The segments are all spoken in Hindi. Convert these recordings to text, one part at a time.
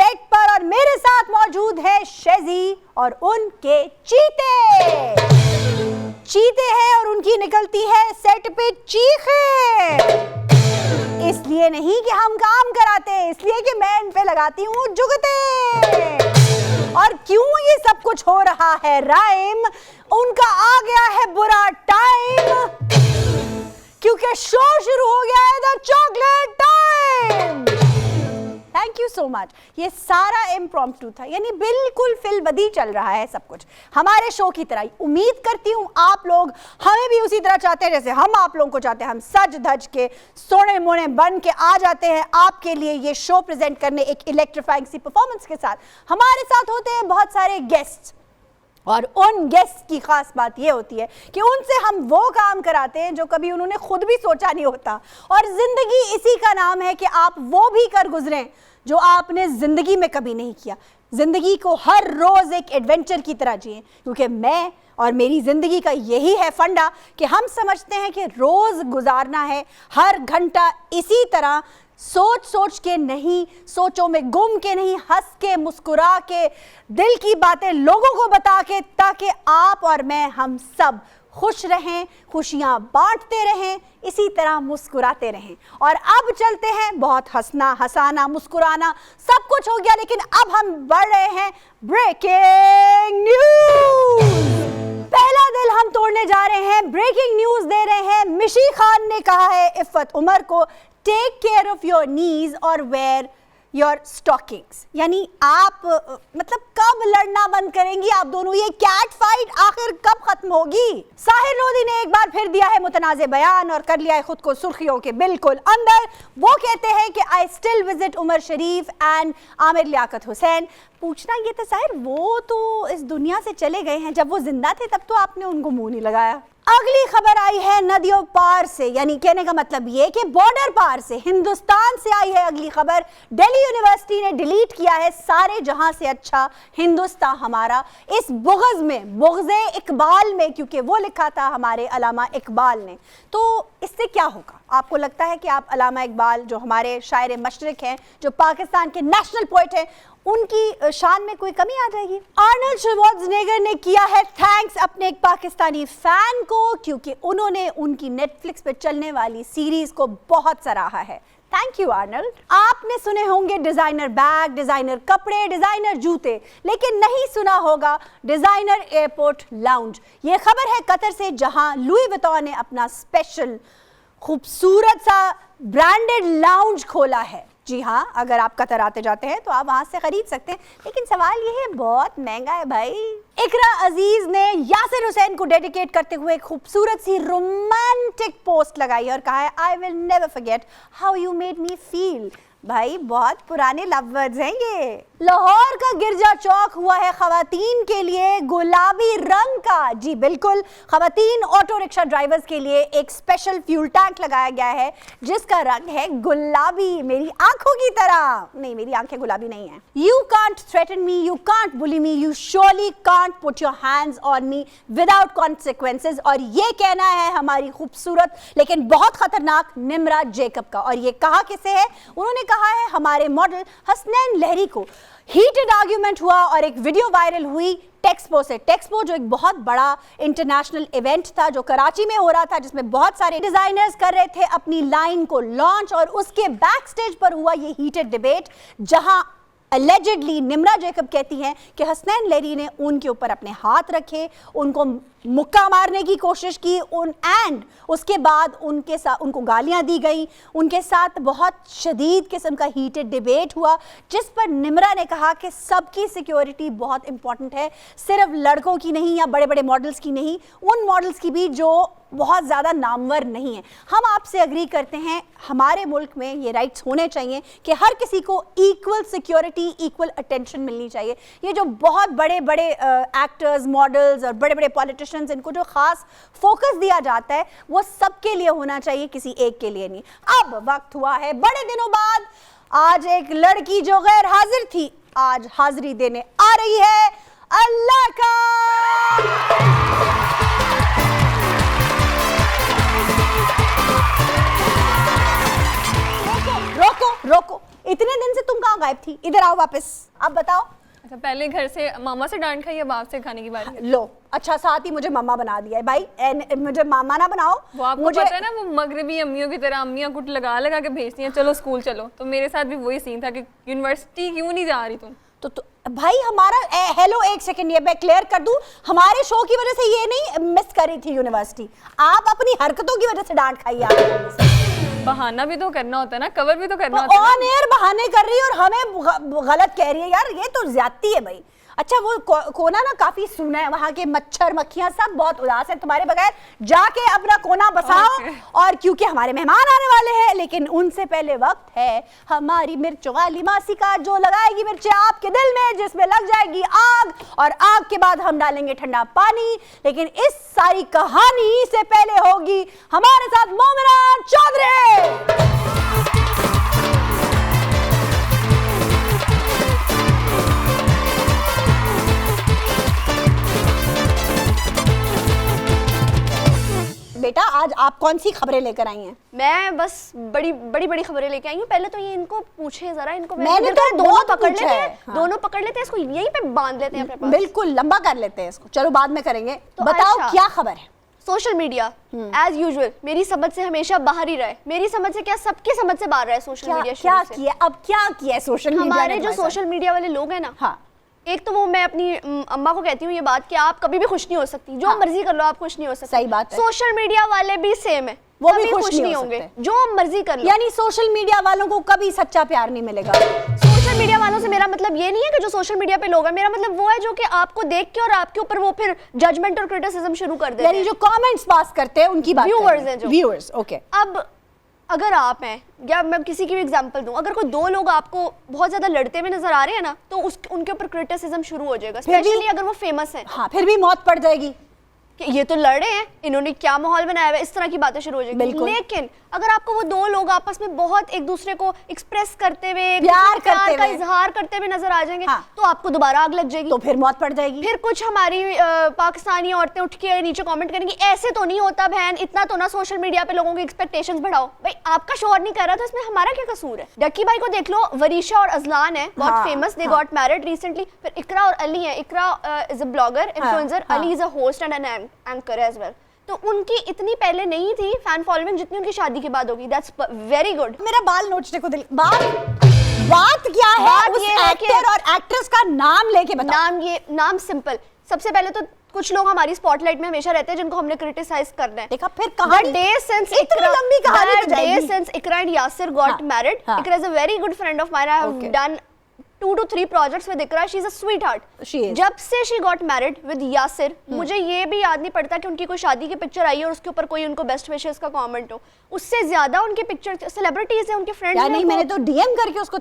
सेट पर और मेरे साथ मौजूद है शेजी और उनके चीते। चीते हैं और उनकी निकलती है सेट पे चीखें। इसलिए नहीं कि हम काम कराते, इसलिए कि मैं इन पे लगाती हूँ जुगते। और क्यों ये सब कुछ हो रहा है राइम, उनका आ गया है बुरा टाइम, क्योंकि शो शुरू हो गया है the chocolate time. Thank you so much. ये सारा इम्प्रॉम्प्टू था, यानी बिल्कुल फिलबदी चल रहा है सब कुछ हमारे शो की तरह ही। उम्मीद करती हूँ आप लोग हमें भी उसी तरह चाहते हैं जैसे हम आप लोगों को चाहते हैं। हम सज धज के सोने मोने बन के आ जाते हैं आपके लिए ये शो प्रेजेंट करने एक इलेक्ट्रीफाइंग सी परफॉर्मेंस के साथ। हमारे साथ होते हैं बहुत सारे गेस्ट और उन गेस्ट की खास बात ये होती है कि उनसे हम वो काम कराते हैं जो कभी उन्होंने खुद भी सोचा नहीं होता। और जिंदगी इसी का नाम है कि आप वो भी कर गुजरें जो आपने जिंदगी में कभी नहीं किया। जिंदगी को हर रोज एक एडवेंचर की तरह जिए, क्योंकि मैं और मेरी जिंदगी का यही है फंडा कि हम समझते हैं कि रोज गुजारना है हर घंटा इसी तरह, सोच सोच के नहीं, सोचों में गुम के नहीं, हंस के मुस्कुरा के दिल की बातें लोगों को बता के, ताकि आप और मैं हम सब खुश रहें, खुशियां बांटते रहें, इसी तरह मुस्कुराते रहें। और अब चलते हैं, बहुत हंसना हंसाना मुस्कुराना सब कुछ हो गया, लेकिन अब हम बढ़ रहे हैं ब्रेकिंग न्यूज। पहला दिल हम तोड़ने जा रहे हैं, ब्रेकिंग न्यूज दे रहे हैं। मिशी खान ने कहा है इफ़त उमर को take care of your knees और वेयर योर स्टॉकिंग्स। यानी आप मतलब कब लड़ना बंद करेंगी आप दोनों, ये कैट फाइट आखिर कब खत्म होगी। साहिर लोधी ने एक बार फिर दिया है मुतनाज़े बयान और कर लिया है खुद को सुर्खियों के बिल्कुल अंदर। वो कहते हैं कि I still visit Umar Sharif and Aamir Liaquat Hussain. पूछना ये था साहिर, वो तो इस दुनिया से चले गए हैं, जब वो जिंदा थे तब तो आपने उनको मुंह नहीं लगाया। अगली खबर आई है नदियों पार से, यानी कहने का मतलब ये कि बॉर्डर पार से, हिंदुस्तान से आई है अगली खबर। दिल्ली यूनिवर्सिटी ने डिलीट किया है सारे जहां से अच्छा हिंदुस्तान हमारा, इस बुग़्ज़ में, बुग़्ज़े इकबाल में, क्योंकि वो लिखा था हमारे अल्लामा इकबाल ने। तो इससे क्या होगा? आपको लगता है कि आप अल्लामा इकबाल जो हमारे शायर मशरिक हैं, जो पाकिस्तान के नेशनल पोएट हैं, उनकी शान में कोई कमी आ जाएगी? आर्नल्ड श्वार्ज़नेगर ने किया है थैंक्स अपने एक पाकिस्तानी फैन को, क्योंकि उन्होंने उनकी नेटफ्लिक्स पे चलने वाली सीरीज को बहुत सराहा है। Thank you Arnold. आपने सुने होंगे डिजाइनर बैग, डिजाइनर कपड़े, डिजाइनर जूते, लेकिन नहीं सुना होगा डिजाइनर एयरपोर्ट लाउंज। ये खबर है कतर से, जहां लुई विटॉन ने अपना स्पेशल खूबसूरत सा ब्रांडेड लाउंज खोला है। जी हाँ, अगर आप कतर आते जाते हैं तो आप वहां से खरीद सकते हैं, लेकिन सवाल ये है बहुत महंगा है भाई। इकरा अजीज ने यासिर हुसैन को डेडिकेट करते हुए खूबसूरत सी रोमांटिक पोस्ट लगाई और कहा है I will never forget how you made me feel. भाई बहुत पुराने लव वर्ड्स हैं ये। लाहौर का गिरजा चौक हुआ है खवातीन के लिए गुलाबी रंग का। जी बिल्कुल, खवातीन ऑटो रिक्शा ड्राइवर्स के लिए एक स्पेशल फ्यूल टैंक लगाया गया है जिसका रंग है गुलाबी, मेरी आंखों की तरह। नहीं, मेरी आंखें गुलाबी नहीं है। You can't threaten me, you can't bully me, you surely can't put your hands on me without consequences. और ये कहना है हमारी खूबसूरत लेकिन बहुत खतरनाक निम्रा जेकब का। और ये कहा किसे है? उन्होंने कहा है हमारे मॉडल हसनैन लहरी को। हीटेड आर्ग्यूमेंट हुआ और एक वीडियो वायरल हुई टेक्सपो से। टेक्सपो जो एक बहुत बड़ा इंटरनेशनल इवेंट था जो कराची में हो रहा था, जिसमें बहुत सारे डिजाइनर्स कर रहे थे अपनी लाइन को लॉन्च, और उसके बैक स्टेज पर हुआ ये हीटेड डिबेट, जहां अलेजेडली निम्रा जेकब कहती हैं कि हसनैन लहरी ने उनके ऊपर अपने हाथ रखे, उनको मुक्का मारने की कोशिश की, एंड उसके बाद उनके साथ उनको गालियां दी गई। उनके साथ बहुत शदीद किस्म का हीटेड डिबेट हुआ, जिस पर निम्रा ने कहा कि सबकी सिक्योरिटी बहुत इंपॉर्टेंट है, सिर्फ लड़कों की नहीं या बड़े बड़े मॉडल्स की नहीं, उन मॉडल्स की भी जो बहुत ज़्यादा नामवर नहीं है। हम आपसे अग्री करते हैं, हमारे मुल्क में ये राइट्स होने चाहिए कि हर किसी को इक्वल सिक्योरिटी, इक्वल अटेंशन मिलनी चाहिए। ये जो बहुत बड़े बड़े एक्टर्स, मॉडल्स और बड़े बड़े पॉलिटिशियंस, इनको जो खास फोकस दिया जाता है वो सबके लिए होना चाहिए, किसी एक के लिए नहीं। अब वक्त हुआ है बड़े दिनों बाद, आज एक लड़की जो गैर हाजिर थी आज हाजिरी देने आ रही है। अल्लाह का रोको, इतने दिन से तुम कहाँ गायब थी? इधर आओ वापस, अब बताओ। अच्छा, पहले घर से मामा से डांट खाई, अब आपसे खाने की बारी है। लो, अच्छा साथ ही मुझे मम्मा बना दिया है भाई, मुझे मामा ना बनाओ। वो आपको मुझे पता है ना, वो मगरबी अम्मियों की तरह अम्मियां कुछ लगा लगा के भेजती हैं, चलो स्कूल चलो। तो मेरे साथ भी वही सीन था कि यूनिवर्सिटी क्यों नहीं जा रही तुम? तो भाई हमारा हेलो, एक सेकंड, ये मैं क्लियर कर दूं, हमारे शो की वजह से ये नहीं मिस करी थी यूनिवर्सिटी, आप अपनी हरकतों की वजह से डांट खाई आप। बहाना भी तो करना होता है ना, कवर भी तो करना होता है। ऑन एयर बहाने कर रही है और हमें गलत कह रही है यार, ये तो ज्यादती है भाई। अच्छा वो कोना ना काफी सुना है, वहां के मच्छर मक्खियां सब बहुत उदास है तुम्हारे बगैर, जाके अपना कोना बसाओ। और क्योंकि हमारे मेहमान आने वाले हैं, लेकिन उनसे पहले वक्त है हमारी मिर्च वाली मासी का, जो लगाएगी मिर्चें आपके दिल में, जिसमें लग जाएगी आग, और आग के बाद हम डालेंगे ठंडा पानी। लेकिन इस सारी कहानी से पहले होगी हमारे साथ मोमिना चौधरी। बेटा आज आप कौन सी खबरें लेकर आई हैं? मैं बस बड़ी खबरें लेके आई हूँ। पहले तो ये इनको पूछे जरा, इनको मैंने तो दोनों पकड़ लेते हैं। हाँ। दोनों पकड़ लेते हैं, इसको यहीं पे बांध लेते हैं अपने पास। बिल्कुल लंबा कर लेते हैं इसको, चलो बाद में करेंगे। तो बताओ अच्छा, क्या खबर है? सोशल मीडिया एज यूजुअल मेरी समझ से हमेशा बाहर ही रहे, मेरी समझ से क्या सबकी समझ से बाहर रहे सोशल मीडिया। क्या किया, अब क्या किया है सोशल मीडिया? हमारे जो सोशल मीडिया वाले लोग हैं ना, हाँ, एक तो वो मैं अपनी अम्मा को कहती हूँ ये बात कि आप कभी भी खुश नहीं हो सकती, जो मर्जी कर लो आप खुश नहीं हो सकती। सही बात है। सोशल मीडिया वाले भी सेम है, वो कभी भी खुश नहीं होंगे, हो जो मर्जी कर लो। यानी सोशल मीडिया वालों को कभी सच्चा प्यार नहीं मिलेगा। सोशल मीडिया वालों से मेरा मतलब ये नहीं है कि जो सोशल मीडिया पे लोग हैं, मेरा मतलब वो है जो कि आपको देख के और आपके ऊपर वो फिर जजमेंट और क्रिटिसिज्म शुरू कर देते हैं, यानी जो कमेंट्स पास करते हैं उनकी बात, व्यूअर्स हैं जो। Viewers, okay. अब अगर आप हैं, या मैं किसी की भी एग्जांपल दूं, अगर कोई दो लोग आपको बहुत ज्यादा लड़ते हुए नजर आ रहे हैं ना, तो उनके ऊपर क्रिटिसिज्म शुरू हो जाएगा, स्पेशली अगर वो फेमस हैं। हाँ, फिर भी मौत पड़ जाएगी कि ये तो लड़े हैं, इन्होंने क्या माहौल बनाया हुआ है, इस तरह की बातें शुरू हो जाएगी। लेकिन अगर आपको वो दो लोग आपस में बहुत एक दूसरे को एक्सप्रेस करते हुए, प्यार का इजहार करते हुए नजर आ जाएंगे, हाँ, तो आपको दोबारा आग लग जाएगी, तो फिर मौत पड़ जाएगी। फिर कुछ हमारी पाकिस्तानी औरतें उठ के नीचे कमेंट करेंगी, ऐसे तो नहीं होता बहन, इतना तो ना सोशल मीडिया पे लोगों की एक्सपेक्टेशंस बढ़ाओ। भाई आपका शोहर नहीं कर रहा, तो इसमें हमारा क्या कसूर है? डक्की भाई को देख लो, वरीशा और अजलान है बहुत famous, they got married recently. फिर इकरा और अली है, Iqra is a blogger influencer, Ali is a host and an anchor as well. तो उनकी इतनी पहले नहीं थी फैन फॉलोइंग जितनी उनकी शादी के बाद होगी। That's very good. मेरा बाल नोचने को दिल, बात क्या है? उस एक्टर और एक्ट्रेस का नाम लेके बताओ। नाम सिंपल। सबसे पहले तो कुछ लोग हमारी स्पॉटलाइट में हमेशा रहते हैं जिनको हमने क्रिटिसाइज करना है। देखा फिर कहानी, इतनी लंबी कहानी। since Ikra and Yasir got married, Ikra is a very good friend of mine. I have done 2 to 3 projects with Ikra. She's a sweetheart. जब से she got married with Yasir, मुझे ये भी याद नहीं पड़ता कि उनकी कोई शादी की पिक्चर आई और उसके ऊपर कोई उनको बेस्ट विशेस का कमेंट हो। उससे ज्यादा उनकी पिक्चर सेलिब्रिटीज हैं, उनके फ्रेंड्स हैं। नहीं, मैंने तो डीएम करके उसको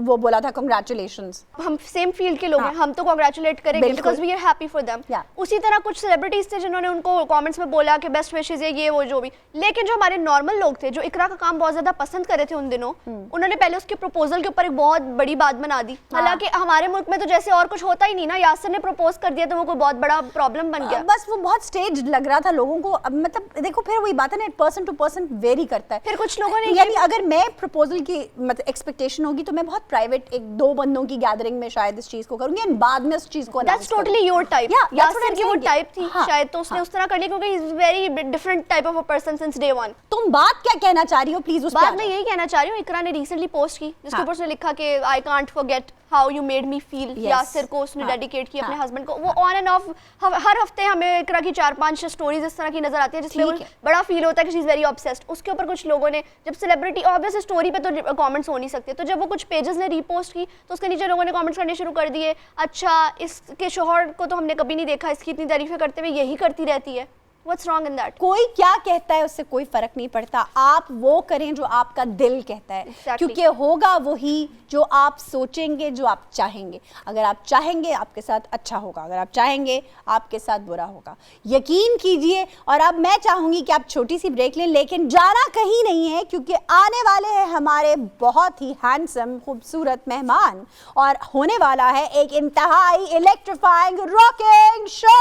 वो बोला था कांग्रेचुलेशंस। हम सेम फील्ड के लोग हैं, हम तो कांग्रेचुलेट करेंगे because we are happy for them. उसी तरह कुछ सेलिब्रिटीज थे जिन्होंने उनको कमेंट्स में बोला कि बेस्ट विशेस ये वो जो भी। लेकिन जो हमारे नॉर्मल लोग थे, जो इकरा का काम बहुत ज्यादा पसंद कर रहे थे उन दिनों, उन्होंने पहले उसके प्रपोजल के ऊपर एक बहुत बड़ी बात बना दी। हालांकि हमारे मुल्क में तो जैसे और कुछ होता ही नहीं ना, यासिर ने प्रपोज कर दिया तो वो कोई बहुत बड़ा प्रॉब्लम बन गया। बस वो बहुत स्टेज लग रहा था लोगों को। मतलब देखो फिर वही बात है ना, पर्सन टू पर्सन वेरी करता है। फिर कुछ लोगों ने, यानी अगर मैं प्रपोजल की मतलब एक्सपेक्टेशन होगी तो मैं बहुत प्राइवेट 1-2 बंदों की गैदरिंग में शायद इस चीज को करूंगी एंड बाद में उस चीज को that's totally your type. Yasir की वो टाइप थी शायद, तो उसने उस तरह कर लिया क्योंकि he is very different type of a person since day 1। तुम बात क्या कहना चाह रही हो प्लीज? उस बात मैं यही कहना चाह रही हूँ, इकरा ने रिसेंटली पोस्ट की जिसके ऊपर उसने लिखा कि I can't forget how you made me feel. Yasir को उसने डेडिकेट किया अपने हस्बैंड को। वो ऑन एंड ऑफ हर हफ्ते हमें इकरा की 4-5 स्टोरीज इस तरह की नजर आती है जिसमें बड़ा फील होता है कि शी इज वेरी ऑब्सेस्ड। उसके ऊपर कुछ लोगों ने, जब सेलिब्रिटी ऑब्वियस स्टोरी पे तो कमेंट्स हो नहीं सकते, तो जब वो कुछ पेजेस ने रीपोस्ट की तो उसके नीचे लोगों ने कमेंट्स करने शुरू कर दिए, अच्छा इसके शोहर को तो हमने कभी नहीं देखा इसकी इतनी तारीफें करते हुए, यही करती रहती है। What's wrong in that? कोई क्या कहता है उससे कोई फर्क नहीं पड़ता। आप वो करें जो आपका दिल कहता है। Exactly. क्योंकि होगा वही जो आप सोचेंगे, जो आप चाहेंगे। अगर आप चाहेंगे आपके साथ अच्छा होगा, अगर आप चाहेंगे आपके साथ बुरा होगा, यकीन कीजिए। और अब मैं चाहूंगी कि आप छोटी सी ब्रेक लें, लेकिन जाना कहीं नहीं है क्योंकि आने वाले हैं हमारे बहुत ही हैंडसम खूबसूरत मेहमान और होने वाला है एक इंतहाई electrifying rocking show.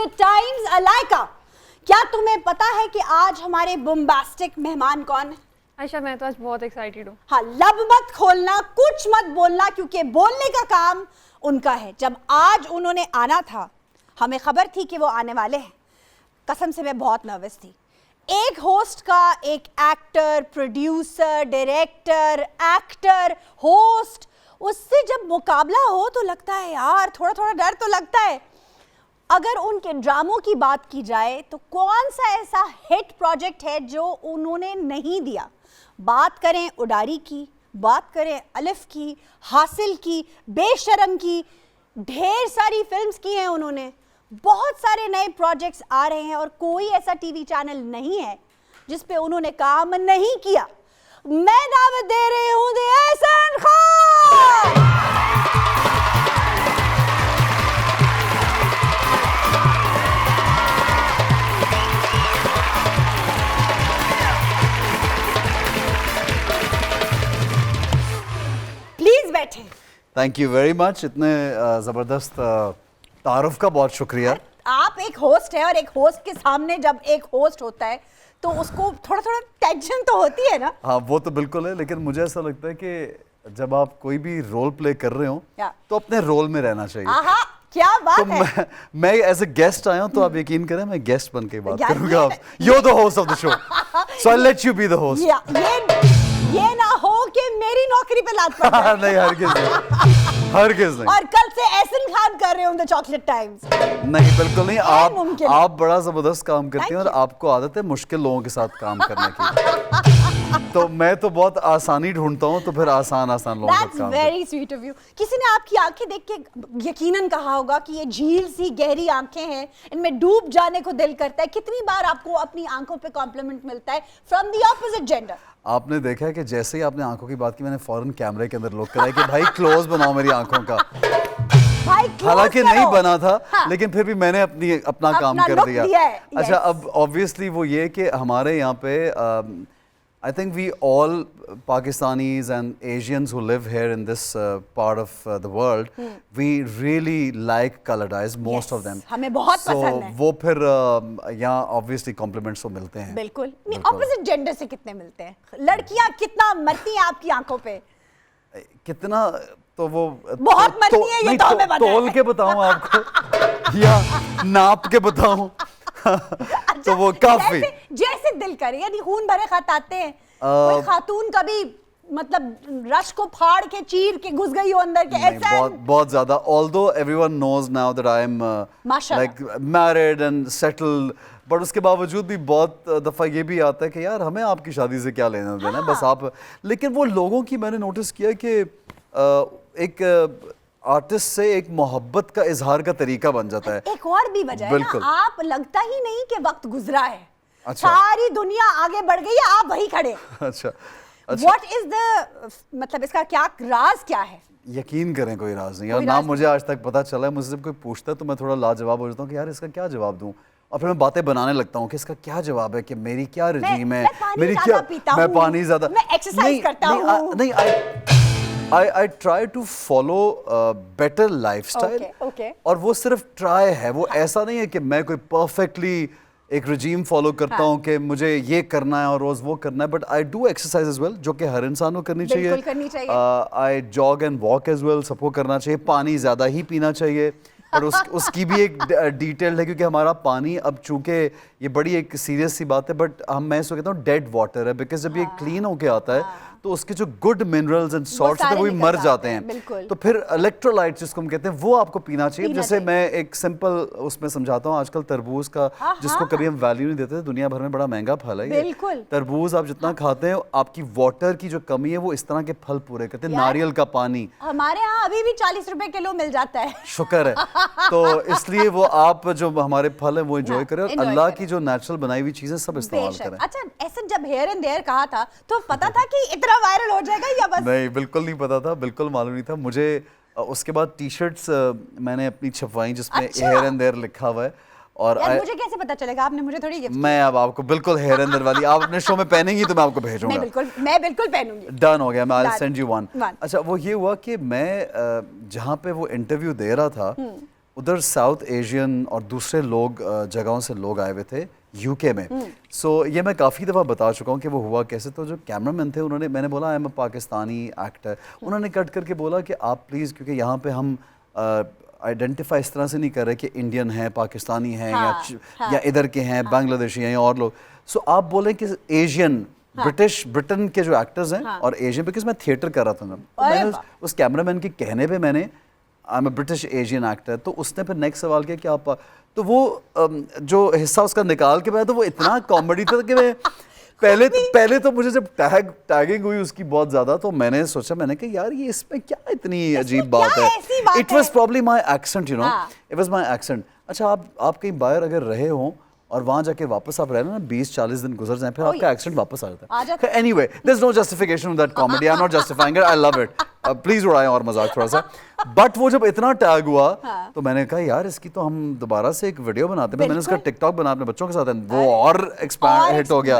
Chocolate times. Alaika, क्या तुम्हें पता है कि आज हमारे बम्बास्टिक मेहमान कौन है? आयशा, मैं तो आज बहुत एक्साइटेड हूँ। हाँ, लब मत खोलना, कुछ मत बोलना, क्योंकि बोलने का काम उनका है। जब आज उन्होंने आना था, हमें खबर थी कि वो आने वाले हैं। कसम से मैं बहुत नर्वस थी। एक होस्ट का एक actor, producer, director, actor, host, उससे जब मुकाबला हो तो लगता है यार, थोड़ा थोड़ा डर तो लगता है। अगर उनके ड्रामों की बात की जाए तो कौन सा ऐसा हिट प्रोजेक्ट है जो उन्होंने नहीं दिया? बात करें उडारी की, बात करें अलिफ की, हासिल की, बेशरम की, ढेर सारी फिल्म्स की हैं उन्होंने। बहुत सारे नए प्रोजेक्ट्स आ रहे हैं और कोई ऐसा टीवी चैनल नहीं है जिस पे उन्होंने काम नहीं किया। मैं दावत दे रही हूं एहसान खान। प्लीज बैठें। Thank you very much. इतने ज़बरदस्त तारुफ का बहुत शुक्रिया। आप एक होस्ट है और एक होस्ट के सामने जब एक होस्ट होता है तो उसको थोड़ा थोड़ा टेंशन तो होती है ना। हाँ, वो तो बिल्कुल है, लेकिन मुझे ऐसा लगता है कि जब आप कोई भी रोल प्ले कर रहे हो तो अपने रोल में रहना चाहिए। आहा, क्या बात तो है। मैं एज ए गेस्ट आया हूँ, तो आप यकीन करें मैं गेस्ट बन के बात यार, करूंगा। आप you the host of the show, so I let you be the host. ये ना हो कि मेरी नौकरी पे लात पड़ जाए। नहीं, हरगिज़ नहीं। और कल से एहसान खान कर रहे होंगे चॉकलेट टाइम्स। नहीं, बिल्कुल नहीं। मुमकिन। आप बड़ा जबरदस्त काम करती हैं और आपको आदत है मुश्किल लोगों के साथ काम करने की। तो मैं तो बहुत आसानी ढूंढता हूँ, तो फिर आसान लोगों के साथ काम। Very sweet of you. किसी ने आपकी आंखें देख के यकीनन कहा होगा कि ये झील सी गहरी आंखें हैं, इनमें डूब जाने को दिल करता है। कितनी बार आपको अपनी आंखों पे कॉम्प्लीमेंट मिलता है फ्रॉम द ऑपोजिट जेंडर? आपने देखा है कि जैसे ही आपने आंखों की बात की, मैंने फौरन कैमरे के अंदर लुक कराया कि भाई क्लोज बनाओ मेरी आंखों का। हालांकि नहीं बना था, हाँ। लेकिन फिर भी मैंने अपना काम कर दिया। अच्छा, अब ऑब्वियसली वो ये कि हमारे यहाँ पे I think we all Pakistanis and Asians who live here in this part of the world, we really like colored eyes, most of them. हमें बहुत पसंद है। वो फिर यहाँ obviously compliments तो मिलते हैं। बिल्कुल। नहीं, opposite gender से कितने मिलते हैं? लड़कियाँ कितना मरती हैं आपकी आंखों पे? कितना तो वो बहुत मरती है, ये तो हमें पता है। तोल के बताऊँ आपको या नाप के बताऊँ? तो वो काफी जैसे दिल करे, यानी खून भरे खत आते हैं। कोई खातून कभी मतलब रश को फाड़ के चीर के घुस गई हो अंदर के, ऐसा? बहुत ज्यादा। Although everyone knows now that I am like married and settled, but उसके बावजूद भी बहुत दफा ये भी आता है कि यार हमें आपकी शादी से क्या लेना देना है, बस आप। लेकिन वो लोगों की मैंने नोटिस किया कि एक आर्टिस्ट से एक मोहब्बत का इजहार का तरीका बन जाता है। एक और भी वजह है ना, आप लगता ही नहीं कि वक्त गुजरा है। अच्छा। सारी दुनिया आगे बढ़ गई है, आप वही खड़े। अच्छा। What is the मतलब इसका क्या राज क्या है? यकीन करें कोई राज नहीं यार, ना मुझे आज तक पता चला है। मुझसे जब कोई पूछता है तो मैं थोड़ा लाजवाब हो जाता हूँ कि यार इसका क्या जवाब दूं, और फिर मैं बातें बनाने लगता हूँ कि इसका क्या जवाब है, कि मेरी क्या रजीम है, मेरी क्या, मैं पानी ज्यादा, मैं एक्सरसाइज करता हूँ। नहीं, I try to follow better lifestyle। और वो सिर्फ ट्राई है, वो ऐसा नहीं है कि मैं कोई परफेक्टली एक रजीम फॉलो करता हूँ कि मुझे ये करना है और रोज वो करना है। But I do exercise as well, जो कि हर इंसान को करनी चाहिए। I jog and walk as well, सबको करना चाहिए। पानी ज्यादा ही पीना चाहिए, और उसकी भी एक डिटेल्ड है, क्योंकि हमारा पानी अब चूंकि ये बड़ी एक सीरियस सी बात है, बट मैं इसको कहता हूँ डेड वाटर है, बिकॉज जब ये क्लीन होके आता है तो उसके जो गुड मिनरल्स एंड सॉल्ट्स होते हैं वो भी मर जाते हैं। तो फिर इलेक्ट्रोलाइट्स जिसको हम कहते हैं वो आपको पीना चाहिए। जैसे मैं एक सिंपल उसमें समझाता हूँ, आजकल तरबूज का जिसको कभी हम वैल्यू नहीं देते थे, दुनिया भर में बड़ा महंगा फल है ये। तरबूज आप जितना खाते हैं, आपकी वाटर की जो कमी है वो इस तरह के फल पूरे करते हैं। नारियल का पानी हमारे यहाँ अभी भी 40 रुपए किलो मिल जाता है। शुक्र है। तो इसलिए वो आप जो हमारे फल है वो एंजॉय करें, और अल्लाह की जो नेचुरल बनाई हुई चीजें सब इस्तेमाल करें। अच्छा, ऐसा जब हेयर एंड देयर कहा था तो पता था कि इतना वायरल हो जाएगा या बस? नहीं, बिल्कुल नहीं पता था, बिल्कुल मालूम नहीं था मुझे। उसके बाद टी शर्ट्स मैंने अपनी छपवाई जिसमें हेयर एंड देयर लिखा हुआ है। और मुझे कैसे पता चलेगा? आपने मुझे थोड़ी गिफ्ट। मैं अब आपको बिल्कुल हेयर एंड देयर वाली आप अपने शो में पहनेंगी तो मैं आपको भेजूंगा। मैं बिल्कुल पहनूंगी। डन हो गया, मैं आई सेंड यू वन। अच्छा, वो ये हुआ कि मैं जहाँ पे वो इंटरव्यू दे रहा था उधर साउथ एशियन और दूसरे लोग जगहों से लोग आए हुए थे यूके में। सो ये मैं काफ़ी दफ़ा बता चुका हूँ कि वो हुआ कैसे। तो जो कैमरामैन थे उन्होंने, मैंने बोला I am a Pakistani actor, उन्होंने कट करके बोला कि आप प्लीज़, क्योंकि यहाँ पे हम आइडेंटिफाई इस तरह से नहीं कर रहे कि इंडियन हैं, पाकिस्तानी हैं, या इधर के हैं, बांग्लादेशी हैं या और लोग। सो आप बोलें कि एशियन ब्रिटेन के जो एक्टर्स हैं और एशियन, बिकॉज मैं थिएटर कर रहा था ना, तो मैंने उस कैमरामैन के कहने पे मैंने I am a British Asian actor, तो उसने फिर नेक्स्ट सवाल किया कि आप, तो वो जो हिस्सा उसका निकाल के मैं, तो वो इतना कॉमेडी था कि मैं पहले तो मुझे जब टैगिंग हुई उसकी बहुत ज्यादा, तो मैंने सोचा, मैंने कहा यार ये इसमें क्या इतनी अजीब बात है। It was probably my accent, you know, it was my accent. अच्छा, आप कहीं बाहर अगर रहे हो और वहां जाके वापस आप रहे ना 20-40 दिन गुजर जाए, फिर आपका एक्सेंट वापस आ जाता है। Anyway, there is no justification of that comedy, I am not justifying it, I love it, please उड़ाएं और मजाक थोड़ा सा। बट वो जब इतना टैग हुआ तो मैंने कहा यार इसकी तो हम दोबारा से एक वीडियो बनाते हैं। मैंने उसका टिकटॉक बना अपने बच्चों के साथ, वो और एक्सपैंड हिट हो गया।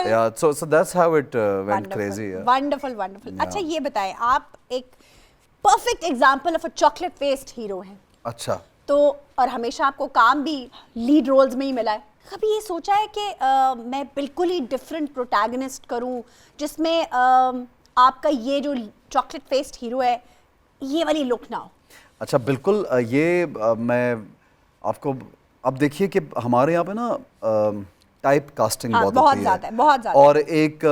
या so that's how it went crazy. Wonderful wonderful. अच्छा ये बताएं, आप एक perfect example of a chocolate faced hero हैं। अच्छा, तो और हमेशा आपको काम भी लीड रोल्स में ही मिला है। कभी ये सोचा है कि मैं बिल्कुल ही डिफरेंट प्रोटैगनिस्ट करूं जिसमें आपका ये जो चॉकलेट फेस्ड हीरो है ये वाली लुक ना हो? अच्छा, बिल्कुल। ये मैं आपको, अब देखिए कि हमारे यहाँ पे ना टाइप कास्टिंग बहुत होती है, बहुत ज़्यादा। और एक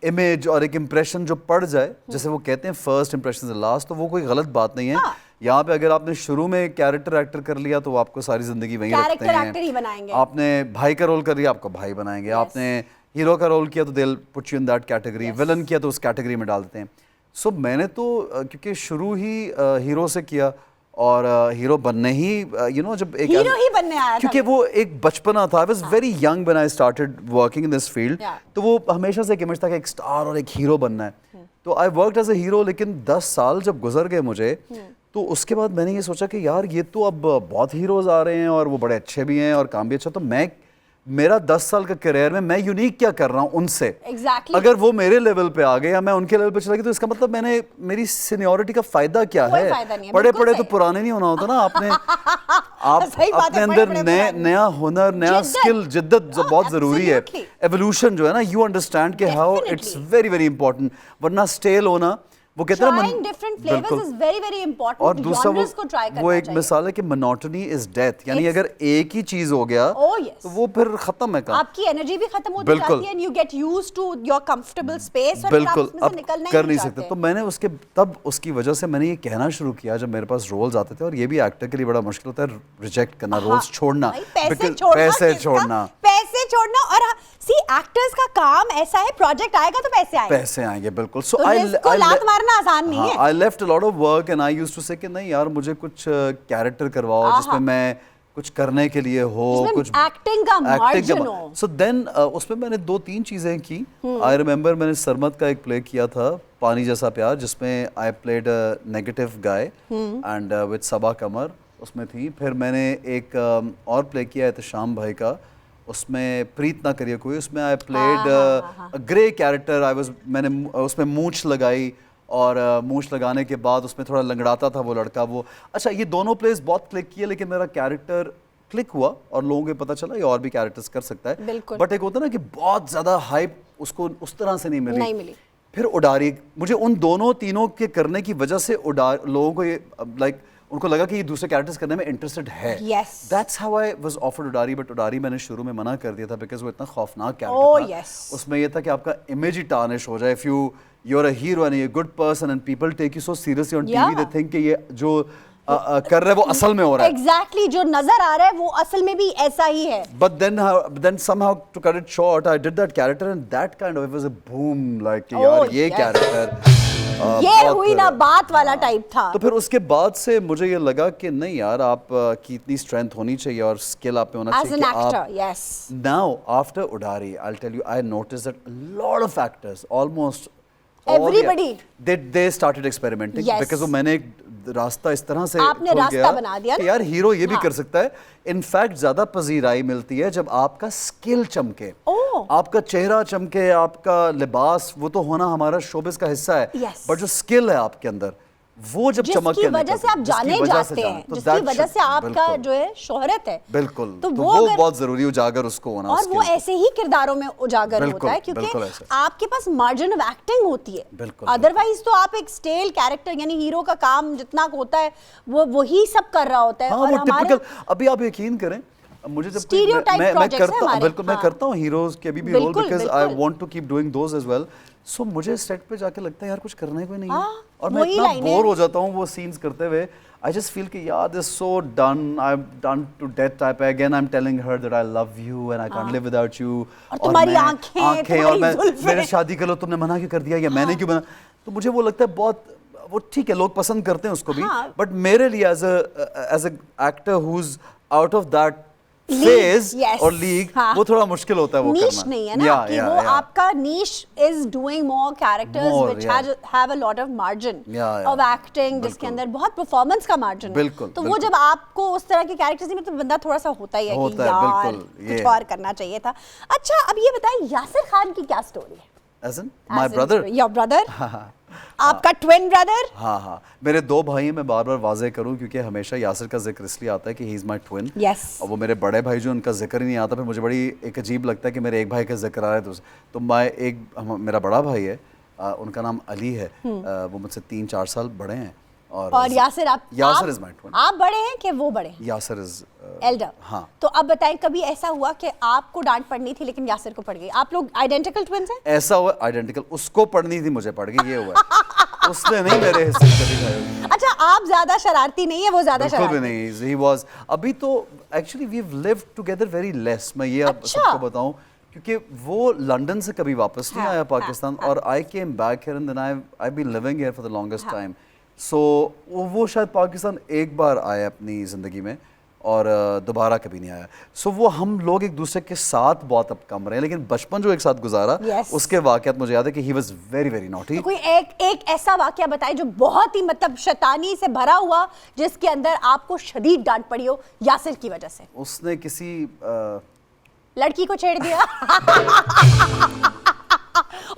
इमेज और एक इम्प्रेशन जो पड़ जाए, जैसे वो कहते हैं फर्स्ट इम्प्रेशन इज लास्ट, तो वो कोई गलत बात नहीं है। यहाँ पे अगर आपने शुरू में कैरेक्टर एक्टर कर लिया तो वो आपको सारी जिंदगी वहीं रखते हैं, एक्टर ही बनाएंगे। आपने भाई का रोल कर लिया, आपको भाई बनाएंगे। आपने हीरो का रोल किया तो they will put you in that category, villain किया तो उस कैटेगरी में डाल देते हैं। सो मैंने तो क्योंकि शुरू ही हीरो से किया, और हीरो बनने ही यू नो, जब एक हीरो ही बनने आया था, क्योंकि वो एक बचपना था। I was very young when I started working in this field, तो वो हमेशा से एक इमेज था कि एक स्टार और एक हीरो बनना है। तो I worked as a hero, लेकिन 10 साल जब गुजर गए मुझे, तो उसके बाद मैंने ये सोचा कि यार ये तो अब बहुत हीरोज आ रहे हैं और वो बड़े अच्छे भी हैं और काम भी अच्छा, तो मैं, मेरा 10 साल का करियर में मैं यूनिक क्या कर रहा हूँ उनसे। exactly. अगर वो मेरे लेवल पे आ गए या मैं उनके लेवल पे चला गया, तो इसका मतलब मेरी सीनियरिटी का फायदा क्या है? पढ़े तो पुराने नहीं होना होता ना। आपने अपने अंदर नया हुनर, नया स्किल, जिद्दत बहुत जरूरी है। एवोल्यूशन जो है ना, यू अंडरस्टैंड के how it's very very important, वरना स्टेल होना, वो कहते हैं different flavours is very very important. और दूसरा वो एक मिसाल है कि मोनोटनी इज डेथ, यानी अगर एक ही चीज हो गया तो वो फिर खत्म है काम, आपकी एनर्जी भी खत्म होती जाती है, and you get used to your comfortable space, और बिल्कुल आप उसमें से निकलना कर नहीं सकते। तो मैंने उसकी वजह से मैंने ये कहना शुरू किया जब मेरे पास रोल्स आते थे, और ये भी एक्टर के लिए बड़ा मुश्किल होता है रिजेक्ट करना, रोल्स छोड़ना, पैसे छोड़ना। और सी एक्टर्स का काम ऐसा है, प्रोजेक्ट आएगा तो पैसे आएंगे। बिल्कुल। सो आई लात मारना आसान नहीं है। I left a lot of work and I used to say कि नहीं यार मुझे कुछ कैरेक्टर करवाओ जिसमें मैं कुछ करने के लिए हो, कुछ एक्टिंग का मार्जिन हो। सो देन उसमें मैंने 2-3 चीजें की। आई रिमेंबर मैंने सरमत का एक प्ले किया था, पानी जैसा प्यार, जिसमें I played a negative guy and with Saba Qamar उसमें थी। फिर मैंने एक और प्ले किया एहतशाम भाई का, उसमें प्रीत ना करिए कोई, उसमें आई प्लेड ग्रे कैरेक्टर। मैंने उसमें मूंछ लगाई, और मूंछ लगाने के बाद उसमें थोड़ा लंगड़ाता था वो लड़का। वो अच्छा, ये दोनों प्लेस बहुत क्लिक किए, लेकिन मेरा कैरेक्टर क्लिक हुआ और लोगों को पता चला ये और भी कैरेक्टर्स कर सकता है। बट एक होता है ना कि बहुत ज़्यादा हाइप उसको उस तरह से नहीं मिली। फिर उडारी, मुझे उन तीनों के करने की वजह से लोगों को ये लाइक उनको लगा कि ये दूसरे कैरेक्टर्स करने में इंटरेस्टेड है। That's how I was offered Udaari, but Udaari मैंने शुरू में मना कर दिया था बिकॉज वो इतना खौफनाक कैरेक्टर था। उसमें ये था कि आपका इमेज ही टार्निश हो जाए। If you're a hero and you're a good person and people take you so seriously on TV, they think कि ये जो कर रहे हैं वो असल में हो रहा है। Exactly, जो नजर आ रहा है वो असल में भी ऐसा ही है। But then somehow to cut it short, I did that character and that kind of, it was a boom, like कि यार ये कैरेक्टर ये हुई ना बात वाला टाइप था। तो फिर उसके बाद से मुझे ये लगा कि नहीं यार, आप की इतनी स्ट्रेंथ होनी चाहिए और स्किल आप पे होना चाहिए। As an actor, yes. Now after Udari, I'll tell you, I noticed that a lot of actors, almost everybody, they started experimenting, because वो मैंने एक रास्ता इस तरह से आपने रास्ता बना दिया कि यार हीरो ये भी कर सकता है। इनफैक्ट ज्यादा पजीराई मिलती है जब आपका स्किल चमके, आपका चेहरा चमके, आपका लिबास, वो तो होना हमारा शोबिस का हिस्सा है, बट जो स्किल है आपके अंदर वो जब चमक के जिसकी वजह से आप जाने जाते हैं, जिसकी वजह से आपका जो है शोहरत है, बिल्कुल, तो वो बहुत जरूरी उजागर उसको होना, और वो ऐसे ही किरदारों में उजागर होता है क्योंकि आपके पास मार्जिन ऑफ एक्टिंग होती है। अदरवाइज तो आप एक स्टेल कैरेक्टर यानी हीरो का काम जितना होता है वो वही सब कर रहा होता है। और हमारे अभी आप यकीन करें, मुझे जब मैं करता हूँ हीरोज के अभी भी role, because I want to keep doing those as well. So मुझे सेट पे जाके लगता है यार कुछ करने को नहीं है, और मैं इतना बोर हो जाता हूँ वो सीन्स करते हुए। I just feel कि यार this is so done, I'm done to death type. Again I'm telling her that I love you and I can't live without you. और तुम्हारी आंखें और मेरे शादी कर लो, तुमने मना क्यों कर दिया या मैंने क्यों मना। तो मुझे वो लगता है बहुत, वो ठीक है लोग पसंद करते हैं उसको भी, बट मेरे लिए as a actor who is out of that phase और लीग, वो थोड़ा मुश्किल होता है वो करना। नीश नहीं है ना कि वो आपका नीश is doing more characters which have a lot of margin of acting, जिसके अंदर बहुत परफॉर्मेंस का मार्जिन है। तो वो जब आपको उस तरह के कैरेक्टर्स में, तो बंदा थोड़ा सा होता ही है कि यार कुछ और करना चाहिए था। अच्छा अब ये बताएं यासिर खान की क्या स्टोरी है? As in my brother? Your brother? आपका ट्विन ब्रदर? हाँ, मेरे दो भाई हैं। मैं बार बार वाजे करूं क्योंकि हमेशा यासिर का जिक्र इसलिए आता है कि he is my twin. Yes. और वो मेरे बड़े भाई जो, उनका जिक्र ही नहीं आता, फिर मुझे बड़ी एक अजीब लगता है कि मेरे एक भाई का जिक्र आ रहा है तो मैं मेरा बड़ा भाई है, उनका नाम अली है, वो मुझसे 3-4 साल बड़े हैं। और यासिर इज माय ट्विन। आप बड़े हैं कि वो बड़े हैं? Yasir is Elder. हाँ। तो अब बताएं कभी ऐसा हुआ कि आपको डांट पड़नी थी लेकिन यासिर को पड़ गई? आप लोग आइडेंटिकल ट्विन्स हैं? ऐसा हुआ आइडेंटिकल, उसको पढ़नी थी मुझे पड़ गई, ये हुआ उसने नहीं मेरे हिस्से कभी खाया। अच्छा आप ज्यादा शरारती नहीं है, वो ज्यादा शरारती भी नहीं, he was। अभी तो actually we have lived together very less, मैं ये आप सबको बताऊं, क्योंकि वो लंदन से कभी वापस नहीं आया पाकिस्तान, और I came back here and then I been living here for the longest time. So वो शायद पाकिस्तान एक बार आया अपनी ज़िंदगी में और दोबारा कभी नहीं आया। सो वो हम लोग एक दूसरे के साथ बहुत अब कम रहे हैं, लेकिन बचपन जो एक साथ गुजारा, उसके वाक़यात मुझे याद है कि he was very very naughty. तो कोई एक ऐसा वाक़या बताए जो बहुत ही मतलब शैतानी से भरा हुआ, जिसके अंदर आपको शदीद डांट पड़ी हो यासिर की वजह से। उसने किसी लड़की को छेड़ दिया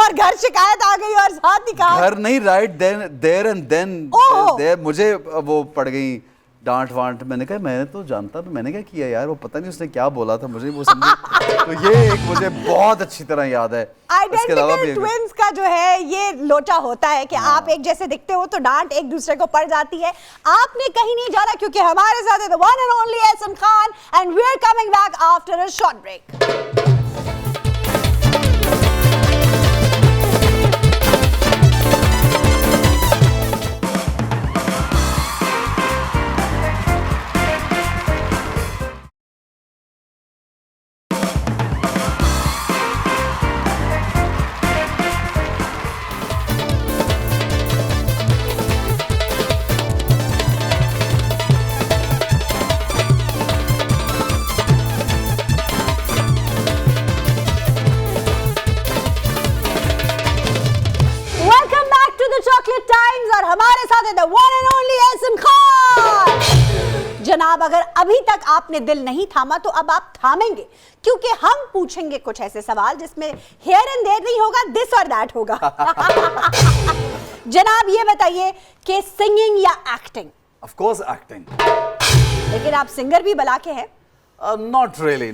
और घर शिकायत आ गई और साथ ही कहा घर नहीं, राइट देयर एंड देन मुझे वो पड़ गई डांट वांट। मैंने कहा मैं तो जानता, मैंने क्या किया यार, वो पता नहीं उसने क्या बोला था मुझे, वो समझे। तो ये एक मुझे बहुत अच्छी तरह याद है। आइडेंटिकल ट्विन्स का जो है ये लोचा होता है कि आप एक जैसे दिखते हो तो डांट एक दूसरे को पड़ जाती है। आपने कहीं नहीं जाना क्योंकि हमारे साथ है the one and only Ehsan Khan and we are coming back after a short break. और हमारे साथ है the one and only Ehsan Khan. जनाब अगर अभी तक आपने दिल नहीं थामा तो अब आप थामेंगे, क्योंकि हम पूछेंगे कुछ ऐसे सवाल जिसमें हियर एंड देयर नहीं होगा, दिस और दैट होगा। जनाब ये बताइए कि सिंगिंग या एक्टिंग? Of course acting. लेकिन आप सिंगर भी बला के हैं। Not really.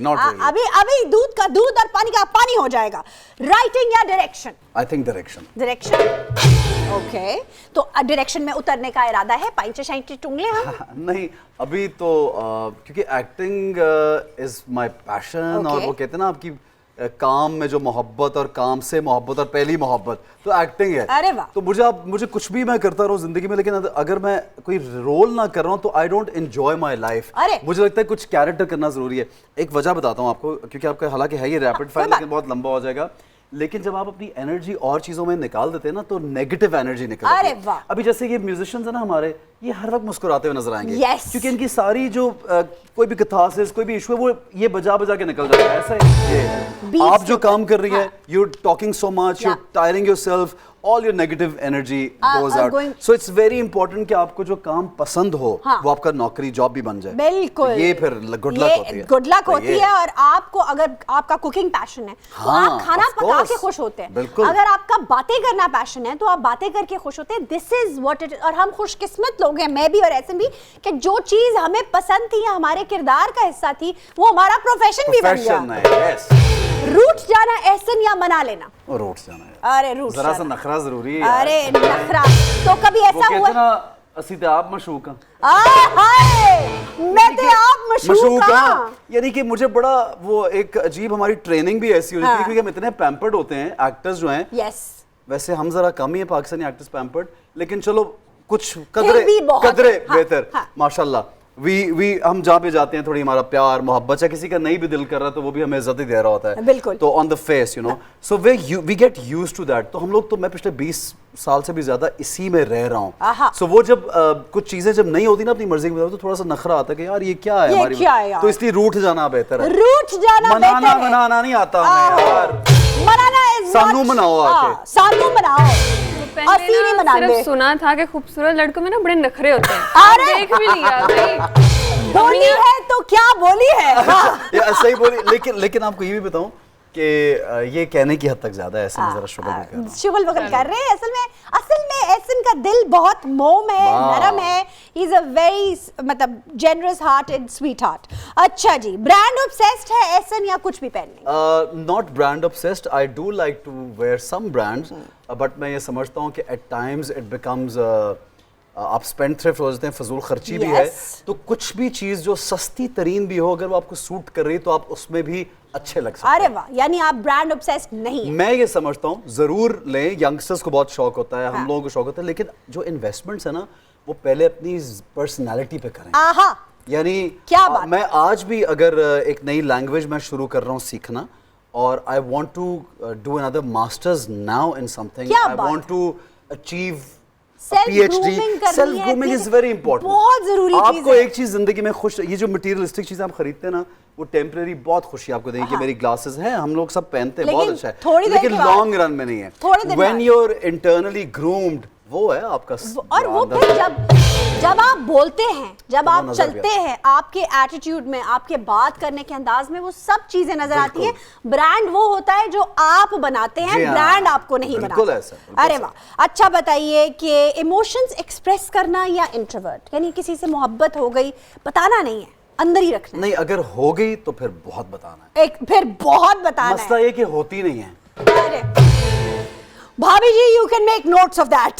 अभी दूध का दूध और पानी का पानी हो जाएगा। राइटिंग या direction? I think direction. Okay, तो डायरेक्शन में उतरने का इरादा है? पाइंचे शाइंचे टूंगले हम? नहीं, अभी तो क्योंकि एक्टिंग इज माय पैशन, और वो कहते हैं ना आपकी काम में जो मोहब्बत और काम से मोहब्बत और पहली मोहब्बत, तो एक्टिंग है। अरे वाह। तो मुझे कुछ भी मैं करता रहूं जिंदगी में, लेकिन अगर मैं कोई रोल ना कर रहा हूं तो I don't enjoy my life. मुझे लगता है कुछ कैरेक्टर करना जरूरी है। एक वजह बताता हूं आपको, क्योंकि आपका हालांकि है ये रैपिड फायर, लेकिन बहुत लंबा हो जाएगा। लेकिन जब आप अपनी एनर्जी और चीजों में निकाल देते हैं ना, तो नेगेटिव एनर्जी निकलती है। अभी जैसे ये म्यूजिशियंस है ना हमारे, ये हर वक्त मुस्कुराते हुए नजर आएंगे, क्योंकि इनकी सारी जो कोई भी कथासिस, कोई भी इशू है, वो ये बजा बजा के निकल जाता है। ऐसा है आप जो काम कर रही है, you talking so much, you tiring yourself, all your negative energy goes are out. going- So it's very important कि आपको जो काम पसंद हो हाँ। वो आपका नौकरी जॉब भी बन जाए। बिल्कुल। तो ये फिर गुड लक होती है। गुड लक तो होती ये- है। और आपको अगर आपका कुकिंग पैशन है तो हाँ, आप खाना of पका के course। खुश होते हैं। बिल्कुल। अगर आपका बातें करना पैशन है तो आप बातें करके खुश होते हैं। This is what it. और हम खुशकिस्मत लोग हैं, मैं भी और ऐसे भी, कि जो चीज हमें पसंद थी, हमारे किरदार का हिस्सा थी, वो हमारा प्रोफेशन भी बन गया। Profession है, yes। रूठ जाना एहसन या मना लेना? और रूठ जाना है। अरे रूठ जरा सा जाना। नखरा जरूरी है यार। अरे नखरा तो कभी वो ऐसा कहते हुआ? ना असि ते आप मशूक हाय मैं तो आप मशहूर मशूक का। यानी कि मुझे बड़ा वो एक अजीब हमारी ट्रेनिंग भी ऐसी होती है हाँ। क्योंकि हम इतने पैम्पर्ड होते हैं एक्टर्स जो हैं। यस वैसे हम जरा कम ही है पाकिस्तानी एक्टर्स पैम्पर्ड, लेकिन चलो कुछ कदरे भी बहुत कदरे है। हाँ, बेहतर हाँ। माशाल्लाह। वी हम जहाँ पे जाते हैं थोड़ी हमारा प्यार मोहब्बत, चाहे किसी का नहीं भी दिल कर रहा तो वो भी हमें इज्जत ही दे रहा होता है। बिल्कुल। तो on the face you know, so we get used to that. तो हम लोग तो मैं पिछले 20 साल से भी ज्यादा इसी में रह रहा आहा। हूँ। सो वो जब कुछ चीजें जब नहीं होती ना अपनी मर्जी के, तो थोड़ा सा नखरा आता है कि यार ये क्या है ये हमारी, क्या है यार? तो इसलिए रूठ जाना बेहतर है। रूठ जाना मनाना बेहतर है। बनाना नहीं आता हमें यार। मनाना is सानू not- मनाओ आके। हाँ, सानू मनाओ। पहले असी नहीं ना मनाते। सिर्फ सुना था कि खूबसूरत लड़कों में ना बड़े नखरे होते हैं। अरे! देख भी लिया भाई। बोली है तो क्या बोली है? हाँ। या सही बोली, लेकिन आपको ये भी बताऊं कि ये कहने की हद तक ज्यादा है, ऐसे में जरा शुगर भी कर रहा हूं। शुगल बगल कर रहे हैं। असल में एहसन का दिल बहुत मोम है, वाह। नरम है। ही इज अ वेरी मतलब जेनरस हार्टेड स्वीट हार्ट। अच्छा जी, ब्रांड ऑब्सेस्ड है एहसन या कुछ भी पहनने? Not brand obsessed, I do like to wear some brands, but मैं ये समझता हूँ कि एट टाइम्स इट बिकम्स आप स्पेंड थ्रिफ्ट हो जाते हैं, फजूल खर्ची भी है। Yes. तो कुछ भी चीज़ जो सस्ती तरीन भी हो, अगर वो आपको सूट कर रही है तो आप उसमें भी अच्छे लग सकते अरे हैं। वाह, यानी आप ब्रांड ऑब्सेस्ड नहीं है। मैं ये समझता हूँ जरूर लें, यंगस्टर्स को बहुत शौक होता है, हाँ। हम लोगों को शौक होता है, लेकिन जो इन्वेस्टमेंट्स है ना वो पहले अपनी पर्सनैलिटी पे करें। आहा, यानी क्या बात मैं आज भी अगर एक नई लैंग्वेज मैं शुरू कर रहा हूँ सीखना, और I want to do another masters now in something, क्या आई बात want to achieve Self PhD। grooming करनी सेल्फ है, ग्रूमिंग इतनी- इज वेरी इंपॉर्टेंट, बहुत जरूरी चीज़ आपको है। एक चीज जिंदगी में खुश, ये जो मटेरियलिस्टिक चीजें आप खरीदते हैं ना वो टेम्परेरी बहुत खुशी आपको देंगी कि मेरी ग्लासेस हैं, हम लोग सब पहनते हैं, बहुत लेकिन अच्छा है, थोड़ी देर लेकिन के बाद- लॉन्ग रन में नहीं है। थोड़ी देर व्हेन बाद- यूर इंटरनली ग्रूम्ड, वो है आपका और वो अंदर- फिर जब आप बोलते हैं, जब तो वो आप नजर भी चलते हैं, आपके एटीट्यूड में, आपके बात करने के अंदाज में वो सब चीजें नजर आती हैं। बिल्कुल। ब्रांड वो होता है जो आप बनाते हैं, जी हाँ, ब्रांड आपको नहीं बिल्कुल बनाता। ऐसा, बिल्कुल अरे ऐसा। वाह, अच्छा बताइए कि इमोशंस एक्सप्रेस करना या इंट्रोवर्ट, यानी किसी से मोहब्बत हो गई, बताना नहीं है, अंदर ही रखना है। नहीं, अगर हो गई तो फिर बहुत बताना है। एक फिर बहुत बताना मसला है। ये कि होती नहीं है। अरे भाभी जी, you can make notes of that.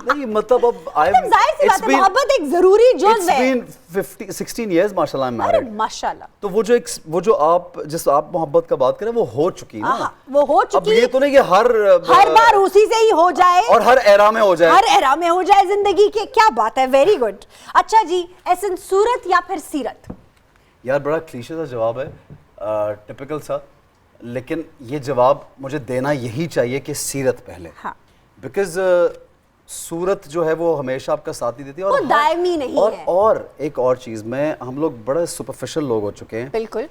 नहीं मतलब अब जाहिर सी बात है, मोहब्बत एक जरूरी जुज़ है। 16 years माशाल्लाह I'm अरे married। माशाल्लाह, तो वो जो आप मोहब्बत का बात करें वो हो चुकी ना। हाँ, वो हो अब चुकी। ये तो नहीं कि हर बार उसी से ही हो जाए और हर एरा में हो जाए। हर एरा में हो जाए जिंदगी के, क्या बात है, वेरी गुड। अच्छा जी, एहसन सूरत या फिर सीरत? यार बड़ा क्लीशे सा जवाब है, टिपिकल सा, लेकिन ये जवाब मुझे देना यही चाहिए कि सीरत पहले। हाँ। बिकॉज सूरत जो है वो हमेशा आपका साथ ही देती है, वो दायमी नहीं है। और एक और चीज़ में, हम लोग बड़े सुपरफिशियल लोग हो चुके हैं। बिल्कुल।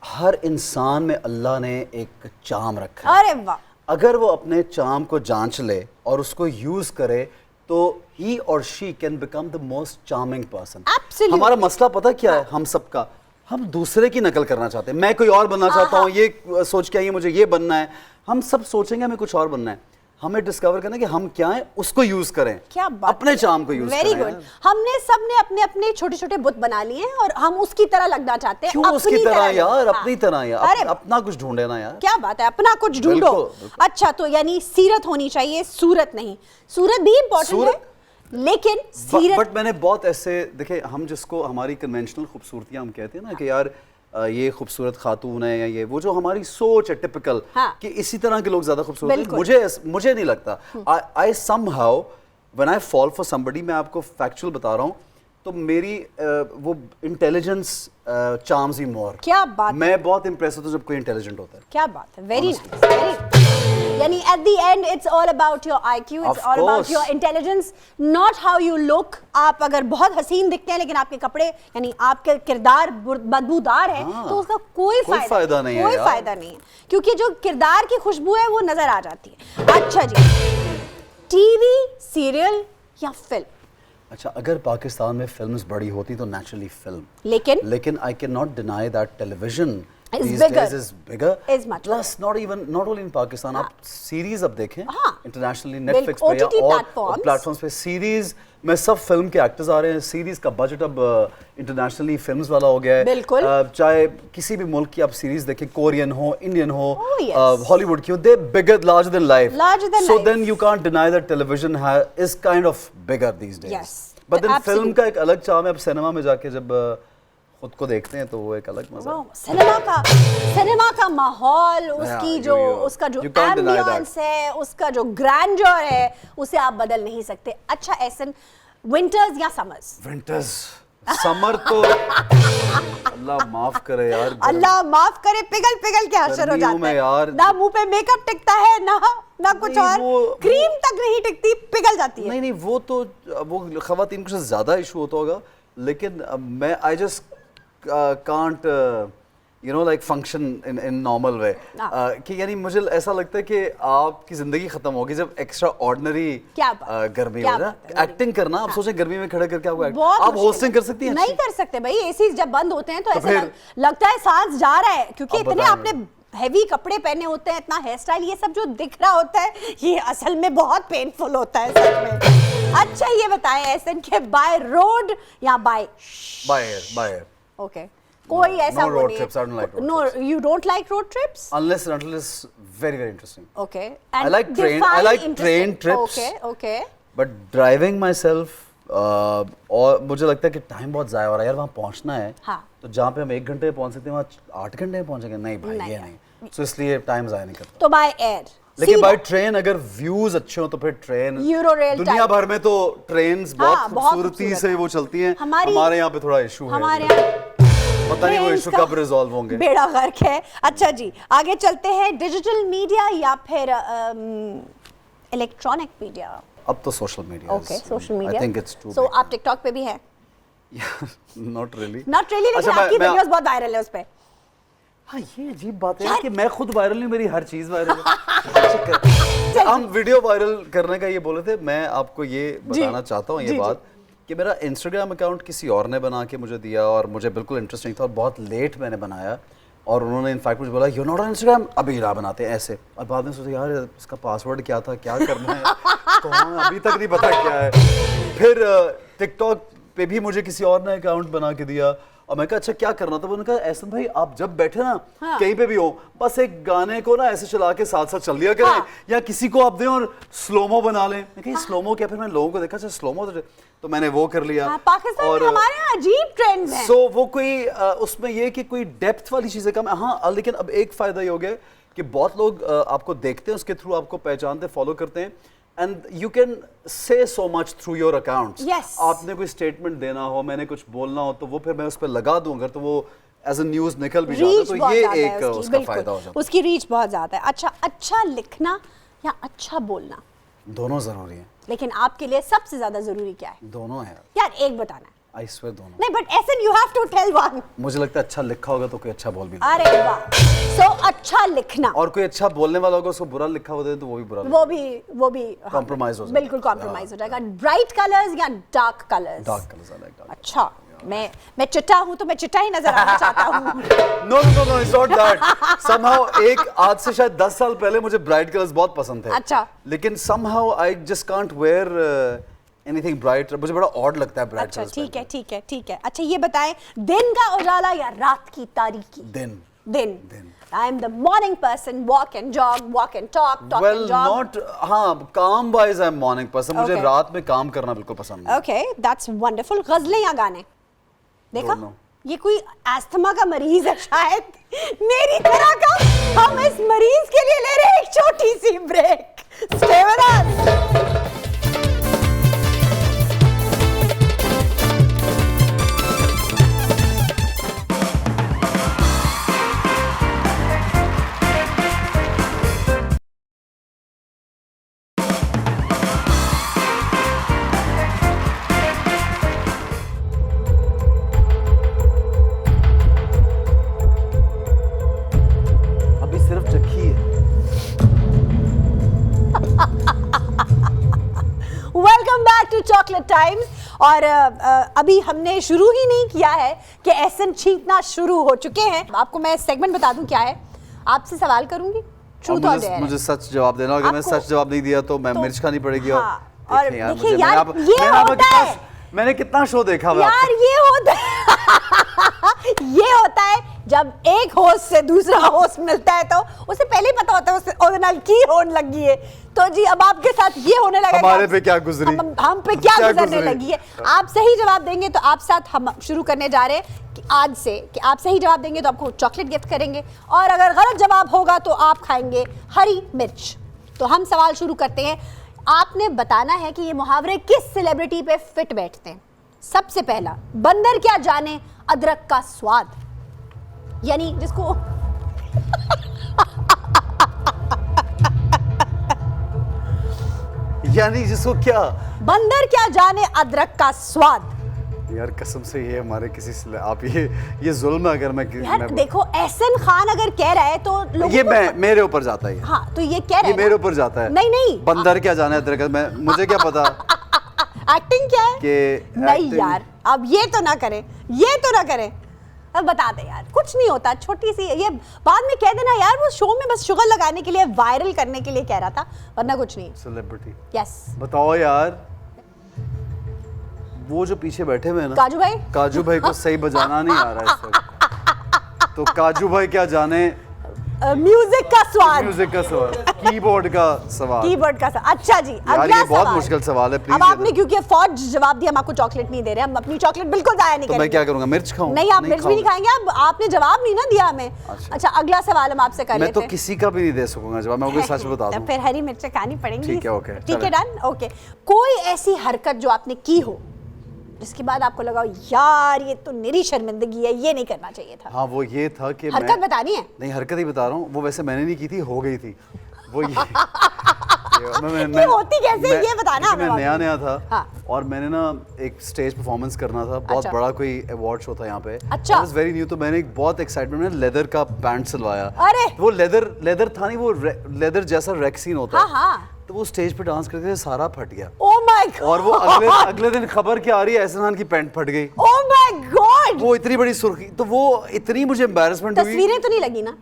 हर इंसान में अल्लाह ने एक चार्म रखा है। अरे वाह, अगर वो अपने चार्म को जांच ले और उसको यूज करे तो ही और she can become the most charming person. Absolutely। हमारा मसला पता क्या है हम सबका, हम दूसरे की नकल करना चाहते हैं। मैं कोई और बनना चाहता हूँ, ये सोच के आइए मुझे ये बनना है, हम सब सोचेंगे हमें कुछ और बनना है। हमें डिस्कवर करना है कि हम क्या हैं, उसको यूज करें। क्या बात, अपने चार्म को यूज करें। Very good. हमने सबने अपने अपने छोटे छोटे बुत बना लिए हैं और हम उसकी तरह लगना चाहते हैं। क्यों अपनी उसकी तरह नहीं। यार, हाँ। अपनी तरह यार, अरे अपना कुछ ढूंढे ना यार। क्या बात है, अपना कुछ ढूंढो। बिल्कुल, बिल्कुल। अच्छा, तो यानी सीरत होनी चाहिए, सूरत नहीं। सूरत भी इंपॉर्टेंट है, लेकिन सीरत। बट मैंने बहुत ऐसे देखे, हम जिसको हमारी कन्वेंशनल खूबसूरतियां हम कहते हैं ना कि यार ये खूबसूरत खातून है, या ये वो जो हमारी सोच है टिपिकल, हाँ। कि इसी तरह के लोग ज्यादा खूबसूरत हैं, बिल्कुल। मुझे नहीं लगता। I somehow when I fall for somebody, मैं आपको फैक्चुअल बता रहा हूँ, तो मेरी वो इंटेलिजेंस चार्म्स ही मोर। क्या बात, मैं बहुत इंप्रेस होता हूँ जब कोई इंटेलिजेंट होता है। क्या बात है, वेरी नाइस, वेरी। यानी at the end it's all about your IQ, it's Of all about course. your intelligence, not how you look. आप अगर बहुत हसीन दिखते हैं लेकिन आपके कपड़े यानी आपके किरदार बदबूदार है तो उसका कोई फायदा नहीं है, कोई फायदा नहीं है, क्योंकि जो किरदार की खुशबू है वो नजर आ जाती है। अच्छा जी, टीवी सीरियल या फिल्म? अच्छा, अगर पाकिस्तान में फिल्म्स बड़ी होती तो नेचुरली फिल्म, लेकिन I can not deny that television is bigger, is much plus not only in Pakistan, आप सीरीज अब देखें इंटरनेशनली नेटफ्लिक्स बिल्कुल, पे OTT या और प्लेटफॉर्म्स पे सीरीज में सब फिल्म के एक्टर्स आ रहे हैं, सीरीज का बजट अब इंटरनेशनली फिल्म्स वाला हो गया है। बिल्कुल। चाहे किसी भी मुल्क की आप सीरीज देखें, कोरियन हो, इंडियन हो, yes. हॉलीवुड की हो, the bigger, larger than life, so then you can't deny that television is kind of bigger these days. Yes. But then Absolutely. Film का एक अलग चार्म है, अब सिनेमा में जाके जब खुद को देखते हैं तो वो एक अलग मजा है। सिनेमा का माहौल, उसकी जो उसका जो एम्बियंस है, उसका जो ग्रैंडर है, उसे आप बदल नहीं सकते। अच्छा एहसन, विंटर्स या समर्स? विंटर्स, समर तो अल्लाह माफ करे यार, अल्लाह माफ करे, पिघल पिघल के हशर हो जाता है यार, ना मुंह पे मेकअप टिकता है ना कुछ और, क्रीम तक नहीं टिकती, पिघल जाती है। नहीं वो तो वो खवातीन को ज्यादा इशू होता होगा, लेकिन मैं I just can't like function in normal way, कि यानी मुझे ऐसा लगता है कि आपकी जिंदगी खत्म होगी जब एक्स्ट्रा ऑर्डिनरी गर्मी हो जाए। एक्टिंग करना, आप सोचें गर्मी में खड़े करके आप होस्टिंग कर सकती हैं? नहीं कर सकते भाई, एसी जब बंद होते हैं तो ऐसे लगता है सांस जा रहा है, क्योंकि इतने आपने हैवी कपड़े पहने होते हैं, इतना हेयर स्टाइल, ये सब जो दिख रहा होता है ये असल में बहुत पेनफुल होता है सच में। अच्छा ये बताएं ऐसे कि बाय रोड या बाय एयर? ओके, कोई ऐसा no road trips. I don't like road no trips. You don't like road trips unless and until it's very interesting. Okay, and I like train trips. Okay but driving myself और मुझे लगता है कि टाइम बहुत ज़ाया हो रहा है यार, वहाँ पहुँचना है। तो जहाँ पे हम 1 घंटे में पहुँच सकते हैं वहाँ 8 घंटे में पहुँचेंगे, नहीं भाई ये नहीं, तो इसलिए टाइम ज़ाया नहीं करता। तो बाय एयर, लेकिन बाय ट्रेन अगर व्यूज अच्छे हो तो फिर ट्रेन, दुनिया भर में तो ट्रेन्स बहुत खूबसूरती से वो चलती हैं, हमारे यहाँ पे थोड़ा इशू है, हमारे यहाँ पता नहीं वो इशू कब रिजॉल्व होंगे, बेड़ा गर्क है। अच्छा जी, आगे चलते हैं, डिजिटल मीडिया या फिर इलेक्ट्रॉनिक मीडिया? अब तो social media. Okay, social media, I think it's too so आप टिकटॉक पे भी हैं? नॉट रियली लेकिन आपकी वीडियोस बहुत वायरल है उस पे। हाँ, ये अजीब बात है कि मैं खुद वायरल नहीं, मेरी हर चीज वायरल है। हम वीडियो वायरल करने का ये बोले थे, मैं आपको ये बताना चाहता हूँ ये बात कि मेरा इंस्टाग्राम अकाउंट किसी और ने बना के मुझे दिया और मुझे बिल्कुल इंटरेस्टिंग था और बहुत लेट मैंने बनाया, और उन्होंने इनफैक्ट मुझे बोला यू नॉट ऑन इंस्टाग्राम, अभी ना बनाते हैं ऐसे, और बाद में सोचा यार इसका पासवर्ड क्या था, क्या करना है, कौन, अभी तक नहीं पता क्या है। फिर टिकटॉक पे भी मुझे किसी और ने अकाउंट बना के दिया और मैं कहा अच्छा क्या करना था, उन्होंने कहा एहसन भाई आप जब बैठे ना कहीं पे भी हो बस एक गाने को ना ऐसे चला के साथ साथ चल दिया करें, या किसी को आप दें और स्लोमो बना लें। मैं कहा स्लोमो क्या, फिर मैंने लोगों को देखा अच्छा स्लोमो तो मैंने वो कर लिया। पाकिस्तान में हमारे यहाँ अजीब ट्रेंड्स हैं। सो वो कोई उसमें ये कि कोई डेप्थ वाली चीजें कम है। हाँ, लेकिन अब एक फायदा ये हो गया कि बहुत लोग आपको देखते हैं, उसके थ्रू आपको पहचानते, फॉलो करते हैं, and you can say so much through your accounts. आपने कोई स्टेटमेंट देना हो, मैंने कुछ बोलना हो, तो वो फिर मैं उस पर लगा दूं अगर, तो वो एज अ न्यूज निकल भी जाता है, तो ये एक उसका फायदा हो जाता है, उसकी रीच बहुत ज्यादा है। अच्छा लिखना या अच्छा बोलना? दोनों जरूरी है, लेकिन आपके लिए सबसे ज्यादा जरूरी क्या है? दोनों है यार, एक बताना है। आई स्वेयर दोनों। नहीं, बट ऐसे you have to tell one. मुझे लगता है अच्छा लिखा होगा तो कोई अच्छा बोल भी। अरे वाह, सो अच्छा लिखना, और कोई अच्छा बोलने वाला होगा उसको बुरा लिखा होता है तो वो भी बुरा, वो भी कॉम्प्रोमाइज हो जाएगा, बिल्कुल कॉम्प्रोमाइज हो जाएगा। ब्राइट कलर्स या dark colours? Dark colours I like. अच्छा, मैं चिट्टा हूं तो मैं चिट्टा ही नजर आना चाहता हूं। No it's not that. Somehow एक आज से शायद 10 साल पहले मुझे ब्राइट कलर्स बहुत पसंद थे। अच्छा, लेकिन somehow I just can't wear anything bright, मुझे बड़ा ऑड लगता है ब्राइट कलर्स। ठीक है। अच्छा ये बताएं, दिन का उजाला या रात की तारीकी? दिन। I am the morning person, walk and jog, walk and talk and jog. काम wise I am morning person. मुझे रात में काम करना बिल्कुल पसंद है। Okay, that's wonderful. गजलें या गाने? देखा? ये कोई अस्थमा का मरीज है शायद मेरी तरह का। हम इस मरीज के लिए ले रहे हैं एक छोटी सी break. Stay with us. Chocolate times. और अभी हमने शुरू ही नहीं किया है कि एहसन छींकना शुरू हो चुके हैं। आपको मैं सेगमेंट बता दूं क्या है, आपसे सवाल करूंगी, ट्रूथ और डेयर। मुझे सच जवाब देना, अगर मैं सच जवाब नहीं दिया तो मैं मिर्च खानी पड़ेगी। और देखिए यार, ये होता है, मैंने कितना शो देखा हुआ यार, ये होता है ये होता है जब एक होस्ट से दूसरा होस्ट मिलता है तो उसे पहले ही पता होता है उसे ओरिजिनल की होने लगी है। तो जी अब आपके साथ ये होने लगा, हमारे पे क्या गुजरी, हम पे क्या गुजरने लगी है। आप सही जवाब देंगे तो आप साथ हम शुरू करने जा रहे हैं कि आज से कि आप सही जवाब देंगे तो आपको चॉकलेट गिफ्ट करेंगे, और अगर गलत जवाब होगा तो आप खाएंगे हरी मिर्च। तो हम सवाल शुरू करते हैं। आपने बताना है कि ये मुहावरे किस सेलिब्रिटी पे फिट बैठते हैं। सबसे पहला, बंदर क्या जाने अदरक का स्वाद, यानी जिसको यानी जिसको क्या, बंदर क्या जाने अदरक का स्वाद। यार कसम से ये हमारे किसी से आप ये जुल्म है। अगर यार देखो, एहसन खान अगर कह रहा है तो ये मेरे ऊपर जाता है। हाँ, तो ये कह रहा है, ये मेरे ऊपर जाता है। नहीं बंदर क्या जाने अदरक, मुझे क्या पता एक्टिंग क्या है कि नहीं यार, अब ये तो ना करें, ये तो ना करें। अब बता दे यार, कुछ नहीं होता, छोटी सी ये बाद में कह देना यार, वो शो में बस शुगर लगाने के लिए, वायरल करने के लिए कह रहा था, वरना कुछ नहीं। सेलिब्रिटी, यस, बताओ यार। वो जो पीछे बैठे हुए हैं ना, काजू भाई को सही बजाना नहीं आ रहा है इस वक्त। तो काजू भाई क्या जाने म्यूजिक का स्वाद, कीबोर्ड का सवाल। अच्छा जी, यार ये बहुत मुश्किल सवाल है, प्लीज। अब आपने क्योंकि फौज जवाब दिया, हम आपको चॉकलेट नहीं दे रहे, हम अपनी चॉकलेट बिल्कुल जाया नहीं करेंगे। मैं क्या करूंगा, मिर्च खाऊं? नहीं, आप मिर्च भी नहीं खाएंगे। अब आपने जवाब नहीं ना दिया हमें। अच्छा, अगला सवाल हम आपसे कर लेते हैं। मैं तो किसी का भी नहीं दे सकूंगा जवाब, मैं आपको सच बता दूं। फिर हरी मिर्च खानी पड़ेंगी। ठीक है, ओके, ठीक है, डन, ओके। कोई ऐसी हरकत जो आपने की हो जिसके बाद आपको लगा यार ये तो निरी शर्मिंदगी है, ये नहीं करना चाहिए था। हाँ, वो ये था कि हरकत बतानी है? नहीं, हरकत ही बता रहा हूँ। वो वैसे मैंने नहीं की थी, हो गई थी वो। ये होती कैसे, ये बताना। मैं नया था। हाँ। और मैंने ना एक स्टेज परफॉर्मेंस करना था, बहुत अच्छा। बड़ा कोई अवार्ड शो था यहाँ पे। अच्छा। I was very new, तो मैंने एक बहुत एक्साइटमेंट में लेदर का पैंट सिलवाया। अरे वो लेदर था नहीं, वो लेदर जैसा रेक्सीन होता है। हाँ। तो वो स्टेज पे डांस करते थे, सारा फट गया। Oh my God. और वो अगले दिन खबर क्या आ रही है, एहसन खान की पैंट फट गई। Oh my God. वो इतनी बड़ी सुर्खी, तो वो इतनी मुझे एम्बैरेसमेंट हुई। तस्वीरें तो नहीं लगी ना?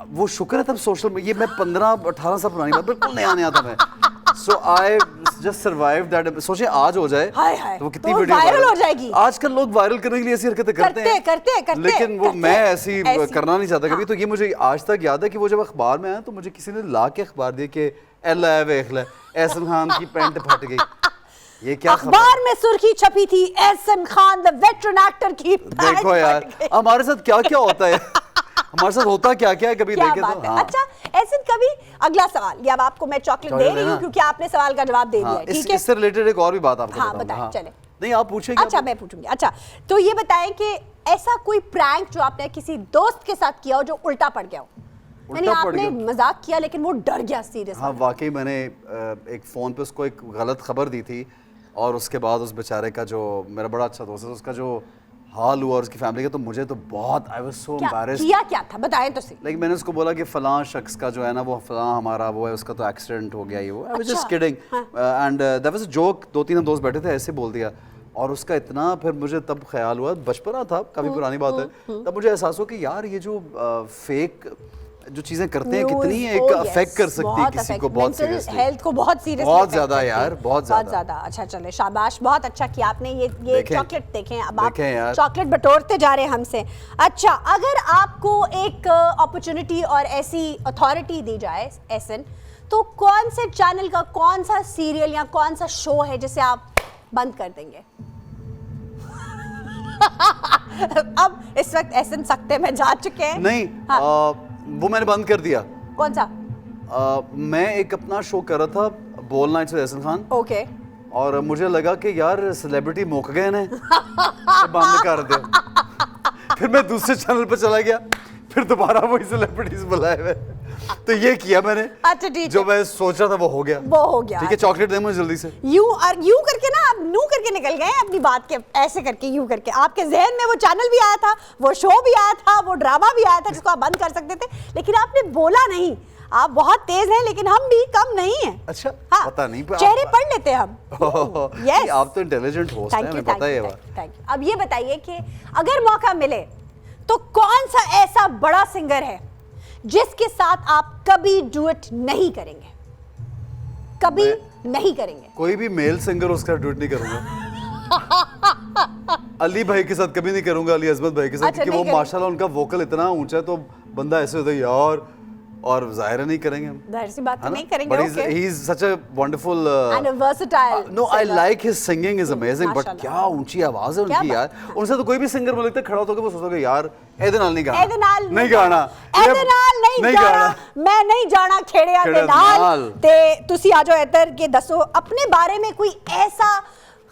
वो शुक्र है तब सोशल मीडिया, ये मैं 15-18 साल पुरानी बात, बिल्कुल नया था मैं। सो आई जस्ट सर्वाइव दैट। सोचे आज हो जाए हाय, तो वो कितनी तो वीडियो वायरल हो जाएगी। आजकल लोग वायरल करने के लिए ऐसी हरकतें करते हैं, लेकिन वो मैं ऐसी करना नहीं चाहता कभी। तो ये मुझे आज तक याद है कि वो जब अखबार में आया तो मुझे किसी ने ला के अखबार दिया कि एहसन खान की पैंट फट गई। ये क्या अखबार में सुर्खी छपी थी, Ehsan Khan the veteran actor की पैंट। देखो यार, हमारे साथ क्या क्या होता है, हमारे साथ होता क्या क्या है, कभी देखे तो। हाँ। अच्छा एहसन, कभी अगला सवाल, ये अब आपको मैं चॉकलेट दे रही हूँ क्योंकि आपने सवाल का जवाब दे दिया, ठीक है? इससे रिलेटेड एक और भी बात आपको बताऊंगा। हाँ, चले। नहीं, आप पूछेंगे। अच्छा, मैं पूछूंगी। अच्छा, तो ये बताएं कि ऐसा कोई प्रैंक जो आपने किसी दोस्त के साथ किया हो जो उल्टा पड़ गया हो, यानी आपने मजाक किया लेकिन वो डर गया सीरियस। हाँ, वाकई मैंने एक फ़ोन पे उसको एक गलत खबर दी थी, और उसके बाद उस बेचारे का, जो मेरा बड़ा अच्छा दोस्त है, उसका जो हाल हुआ और उसकी फैमिली का, तो मुझे तो बहुत आई वाज सो एम्बैरेस्ड। क्या था बताएं तो सही। लाइक मैंने उसको बोला कि फलां शख्स का जो है ना, वो फलां हमारा वो है, उसका तो एक्सीडेंट हो गया, ये वो। I was just kidding and that was a joke. 2-3 हम दोस्त बैठे थे, ऐसे बोल दिया। और उसका इतना, फिर मुझे तब ख्याल हुआ, बचपना था, काफ़ी पुरानी बात है, तब मुझे एहसास हुआ कि यार ये जो फेक जो चीजें करते हैं, कितनी एक अफेक्ट कर सकती है किसी को, बहुत सीरियसली, हेल्थ को बहुत सीरियसली, बहुत ज्यादा यार, बहुत ज्यादा। अच्छा चले, शाबाश, बहुत अच्छा किया आपने। ये चॉकलेट देखें, अब आप चॉकलेट बटोरते जा रहे हैं हमसे। अच्छा, अगर आपको एक अपॉर्चुनिटी और ऐसी अथॉरिटी दी जाए एहसन, तो कौन से चैनल का कौन सा सीरियल या कौन सा शो है जिसे आप बंद कर देंगे? अब इस वक्त एहसन सख्ते में जा चुके हैं। नहीं, वो मैंने बंद कर दिया। कौन सा? मैं एक अपना शो कर रहा था, Bol nights with Ehsan Khan. Okay. और मुझे लगा कि यार सेलिब्रिटी मुक गए ने, तो बंद कर दो। फिर मैं दूसरे चैनल पर चला गया, फिर दोबारा वही सेलिब्रिटीज बुलाए हुए, तो ये किया मैंने। अच्छा, ठीक है। जो मैं सोच रहा था वो हो गया। ठीक है, चॉकलेट दे मुझे जल्दी से। यूं करके ना आप नू करके निकल गए अपनी बात के, ऐसे करके यूं करके आपके जहन में वो चैनल भी आया था, वो शो भी आया था, वो ड्रामा भी आया था जिसको आप बंद कर सकते थे, लेकिन आपने बोला नहीं। आप बहुत तेज हैं लेकिन हम भी कम नहीं हैं। अच्छा, हाँ, पता नहीं चेहरे पढ़ लेते हैं हम। yes. आप तो इंटेलिजेंट होस्ट हैं, हमें पता है ये बात। Thank you. अब ये बताइए कि अगर मौका मिले तो कौन सा ऐसा बड़ा सिंगर है जिसके साथ आप कभी डुएट नहीं करेंगे? कभी नहीं करेंगे। कोई भी मेल सिंगर उसका डुएट नहीं करूंगा। अली भाई के साथ कभी नहीं करूंगा, अली अजमत भाई के साथ, अच्छा, क्योंकि वो माशाल्लाह उनका वोकल इतना ऊंचा है, तो बंदा ऐसे होता है यार, और जाहिर नहीं करेंगे हम। जाहिर सी बात है ना? नहीं करेंगे। But he is such a wonderful and a versatile no, I singer. like his singing is amazing, but माशाल्लाह। क्या ऊंची आवाज है क्या उनकी बात यार। उनसे तो कोई भी सिंगर बोले खड़ा होकर वो सोचोगे यार ਇਹਦੇ ਨਾਲ नहीं गाना, ਇਹਦੇ ਨਾਲ नहीं गाना, ਇਹਦੇ ਨਾਲ ਨਹੀਂ ਜਾਣਾ, ਮੈਂ ਨਹੀਂ ਜਾਣਾ ਖੇੜਿਆਂ ਦੇ ਨਾਲ। ਤੇ ਤੁਸੀਂ ਆ ਜਾਓ ਇੱਧਰ के दसो अपने बारे में कोई ऐसा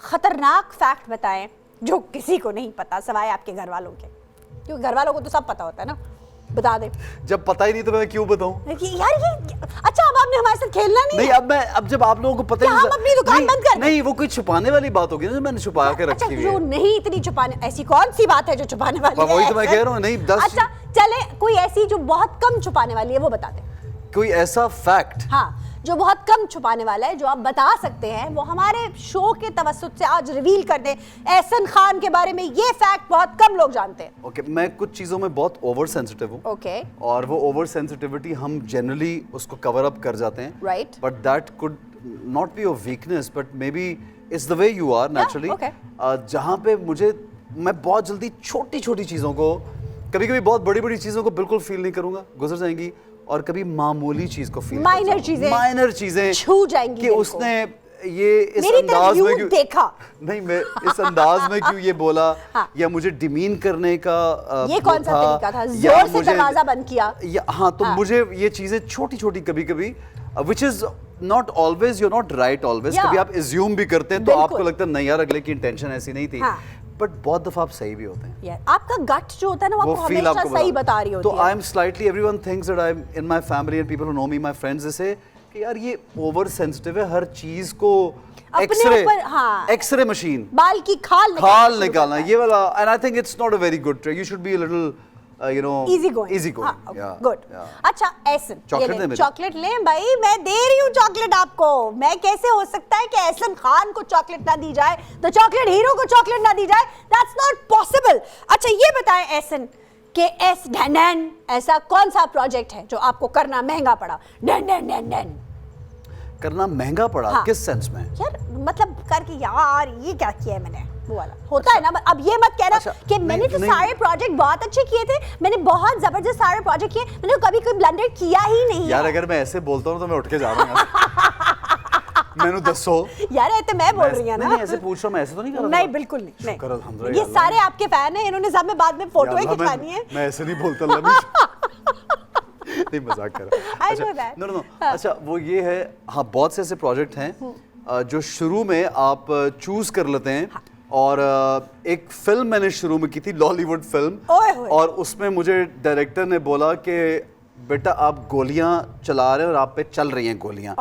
खतरनाक फैक्ट बताएं जो किसी को नहीं पता सिवाय आपके घर वालों के, क्योंकि घर वालों को तो सब पता होता है ना। बता दे। जब पता ही नहीं तो मैं क्यों बताऊं कि यार ये अच्छा, अब आपने हमारे साथ खेलना नहीं नहीं है? अब जब आप लोगों को पता ही हम अपनी दुकान बंद कर दें? नहीं, वो कोई छुपाने वाली बात होगी ना, मैंने छुपा के अच्छा, रखी हुई जो है। नहीं इतनी छुपाने, ऐसी कौन सी बात है जो छुपाने वाली है? वही तो मैं कह रहा हूँ, नहीं 10 अच्छा चले, कोई ऐसी जो बहुत कम छुपाने वाली है वो बता दे। कोई ऐसा फैक्ट हाँ, जो बहुत कम छुपाने वाला है, जो आप बता सकते हैं, वो हमारे शो के तवस्सुत से आज रिवील कर दें। एहसन खान के बारे में ये फैक्ट बहुत कम लोग जानते हैं। ओके, मैं कुछ चीज़ों में बहुत ओवर सेंसिटिव हूँ। ओके। और वो ओवर सेंसिटिविटी हम जनरली उसको कवर अप कर जाते हैं। Right. But that could not be your weakness, but maybe it's the way you are naturally. okay. जहाँ पे मैं बहुत जल्दी छोटी छोटी चीज़ों को, कभी कभी बहुत बड़ी बड़ी चीज़ों को बिल्कुल फील नहीं करूँगा, गुजर जाएंगी, और कभी मामूली चीज़ को फील, माइनर चीजें छू जाएंगी कि उसने ये इस मेरी अंदाज में क्यों देखा, नहीं, मैं इस अंदाज में क्यों ये बोला, हाँ। या मुझे डिमीन करने का ये कौन सा तरीका था, या जोर से दरवाजा बंद किया, हाँ, तो मुझे ये चीजें छोटी छोटी कभी कभी, which is not always, you not right always, कभी आप एज्यूम भी करते हैं तो आपको लगता है नहीं यार अगले की इंटेंशन ऐसी नहीं थी, बट बहुत दफा आप सही भी होते हैं। यार आपका गट जो होता है ना, वो आपको हमेशा सही बता रही होती है। तो I am slightly, everyone thinks that I am in my family and people who know me, my friends, जैसे कि यार ये ओवर सेंसिटिव है, हर चीज को एक्सरे मशीन, बाल की खाल निकालना, ये वाला, and I think it's not a very good trick, you should be a little you know, easy going. Good. अच्छा, एहसन चॉकलेट लें भाई, मैं दे रही हूँ चॉकलेट आपको। मैं कैसे हो सकता है कि एहसन खान को चॉकलेट ना दी जाए तो चॉकलेट हीरो को चॉकलेट ना दी जाए? That's not possible. अच्छा ये बताएं एहसन कि ऐसा कौन सा प्रोजेक्ट है जो आपको करना महंगा पड़ा? करना महंगा पड़ा? हाँ। किस सेंस में यार? मतलब करके यार ये क्या किया है मैंने, वो वाला होता है ना। अब ये मत कहना कि मैंने तो सारे प्रोजेक्ट बहुत अच्छे किए थे, मैंने बहुत जबरदस्त सारे प्रोजेक्ट किए, मैंने कभी कोई ब्लंडर किया ही नहीं यार। है। अगर मैं ऐसे बोलता हूँ तो मैं उठ के जा रहा हूँ। मैंने दसो यार, ये तो मैं बोल रही हूँ ना। नहीं, ऐसे पूछ रहा हूँ, मैं ऐसे तो नहीं कर रहा। नहीं, बिल्कुल नहीं। ये सारे आपके फैन हैं, इन्होंने सब में बाद में फोटो ही खिंचवानी है। मैं ऐसे नहीं बोलता, नहीं, मजाक कर रहा। अच्छा, नो, अच्छा वो ये है, हाँ, बहुत से ऐसे प्रोजेक्ट हैं जो शुरू में आप चूज कर लेते हैं। और एक फिल्म मैंने शुरू में की थी, लॉलीवुड फिल्म, और उसमें मुझे डायरेक्टर ने बोला कि बेटा आप गोलियां चला रहे हैं और आप पे चल रही हैं गोलियां,